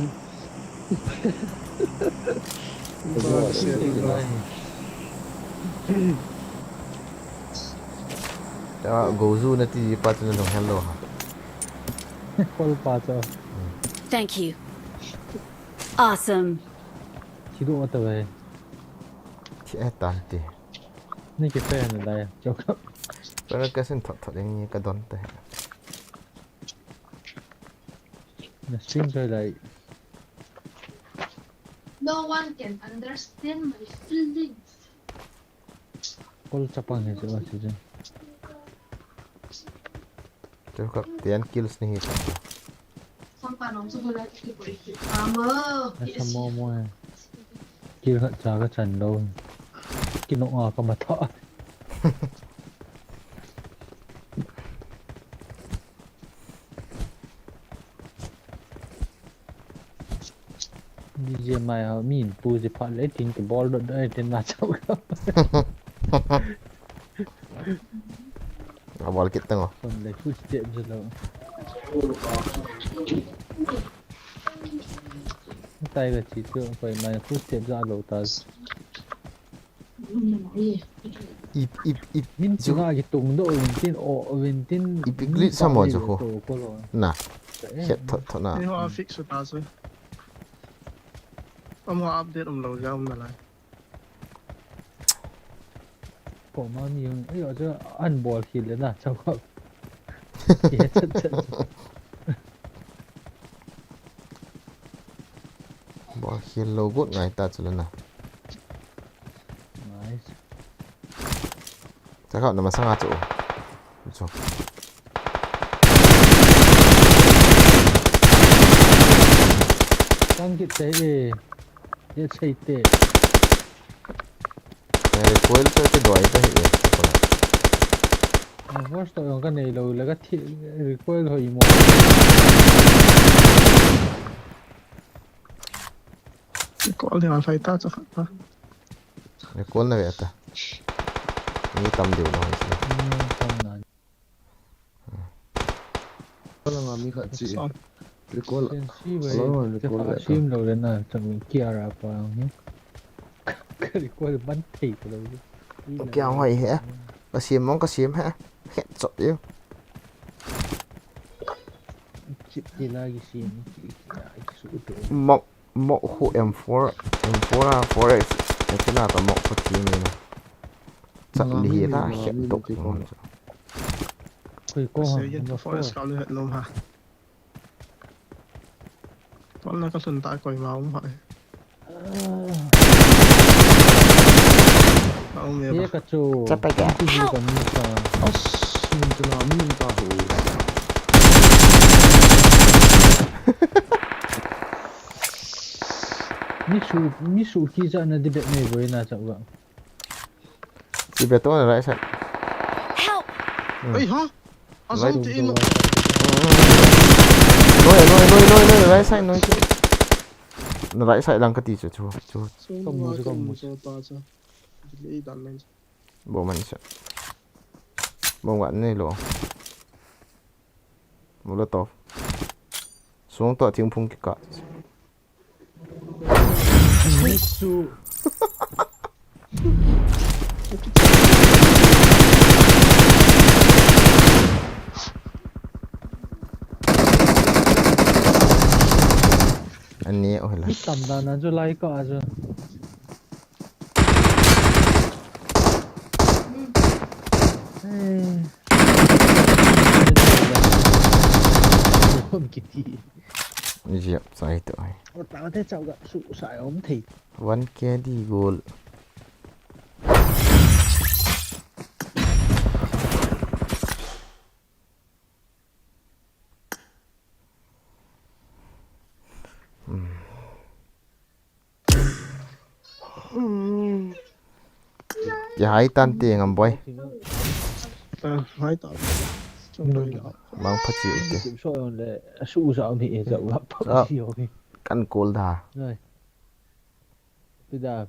แต่ว่าโกซูนาทีปัจจุบันของฮัลโหลฮะ qual pacha Thank you. Awesome. chỉ độ tờ về ที่แอตตันตี นี่cái fan ở đây cho cấp ไป Pero cái sinh thật thật như cái đòn thế. Nó xin rồi lại. No one can understand my feelings. Call chapang hết rồi chứ. Chứ có tiền kills này hết. Sampai nong sebelah itu berikut. Ama. Nó sao mua kia hận cho cái trận đâu. Cái nụ ngò có mà thọ. DJ mày họ nhìn pu gì phát lấy tin cái ball đợt đấy trên mặt cháu không. Ball kita ngah. Còn lấy footstep rồi đâu. Tay là chỉ tượng phải mà footstep ra đầu ta. Ip. Min chỉ là cái tung độ mình tin Ip glit sama je ko. Nah. Hết thật na. Ini họ fix rồi ta rồi. Họ update lâu ra mà lại. Có mà mình ấy ở chỗ ăn ball khi lên à cháu không. Ball hill logo ngai ta chula na. Nice. Chắc hẳn là mà sang ngã chỗ. Chỗ. Tăng cái thế đi. ये सही थे Này coil cho cái đuổi ta hiện. first तो का नहीं लो लगा थी recoil हो इमो Có thì phải ta cho khách ta. Này coil này vậy ta. Ini tam điều nó hay sao? không nào Có là ngắm khát chị. Cái cô là. Sensi vậy cái phát sim đâu đến nào chẳng mình kia ra vào nhé cái recoil bắn thịt rồi Cái hoài hả? Có xiêm hả? Hẹn chọn yêu. chip đi lagi sim Mọc khu M4 là 4X. Cái nào tao mọc phát xiêm này. Chặt lì ra hẹn tục. Ôi cô Sẽ hả dân nó forest cao lên nôm hả? Vẫn là có tồn tại quầy máu không phải. Ông mẹ thế cả chỗ Chắc phải cả. cái gì còn như sao Xin cho nó mình ta hồ. Misu khi ra nó đi biệt này với nào chẳng vậy Đi về tôi là lại sao? Help! Ê hả? Ở xong thì nó. Nói lại sai nói chứ. Nó lại sai đang cái gì chứ. Không mua ta cho. Lý đàn lên. Bộ mình sẽ. Bộ bạn này luôn. Một lượt top. Xuống tọa tiếng phun cái cả. Misu Anh nhé ôi là. tầm đàn nó cho lấy cả chứ không kịp gì Dẹp sai tội. tao thấy cháu gặp sự sải ống thịt One candy goal. Dạ hãy tan tiền ngầm boy. Phải tao. Trong đời đó. Mang phát chịu kìa. kiểm soát là sự dạo thì dạo gặp Ờ. nhiều thì Căn côn thà. rồi bây giờ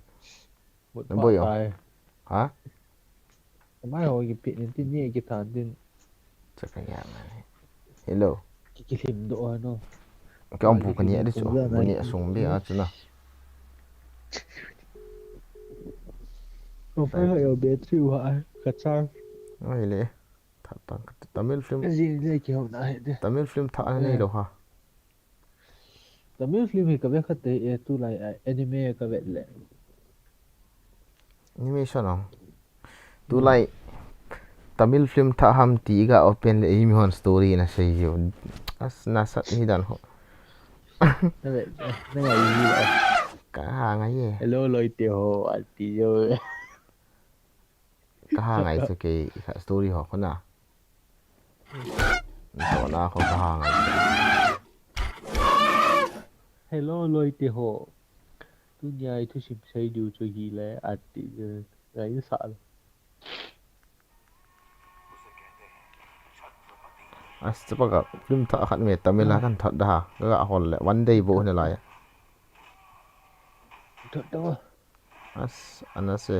một Nó bơi à? bài Hả? mai hồi cái chuyện tin nhẹ cái thằng tin Chắc cái nhà này. Hello. cái liềm độ nó Cái ông bù cái nhẹ đi chỗ. Bù nhẹ xuống đi á chứ nào. không phải ở bé chịu hại cả sao Nói lẽ. Tamil film. cái gì đây kiểu này đấy Tamil film thả này đâu hả? Tamil film thì các bạn có thể tu lại anime các bạn lệ Animation không? Tu lại Tamil film tha ham ti ga open le imi hon story na sei yo as na sat ni dan ho nó ngày gì vậy ka ha ngai ye hello lôi tiêu anh tí rồi ka ha ngai se ke story ho khona so na ho ka ha ngai hello lôi tiêu tu nhai tu sim say điều cho gì lẽ anh tí cái sợ as chapaga film tha khat me Tamil kan thot da ga hol le one day bo ne lai thật đâu as anase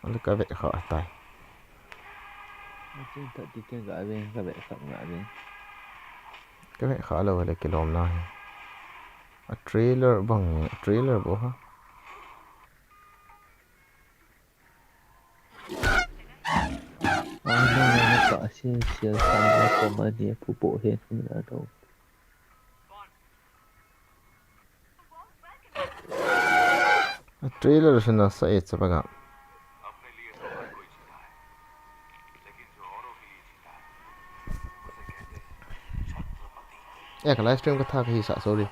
al ka ve kha tai trên thật thì cái gái bên các bạn sợ ngại bên ka ve kha lo le kilom na a trailer bang trailer bo ha nó có xe xe sang nó có mà đi phụ bộ hết không là đâu trailer shna sa e chapaga एक live stream का था कहीं सा sorry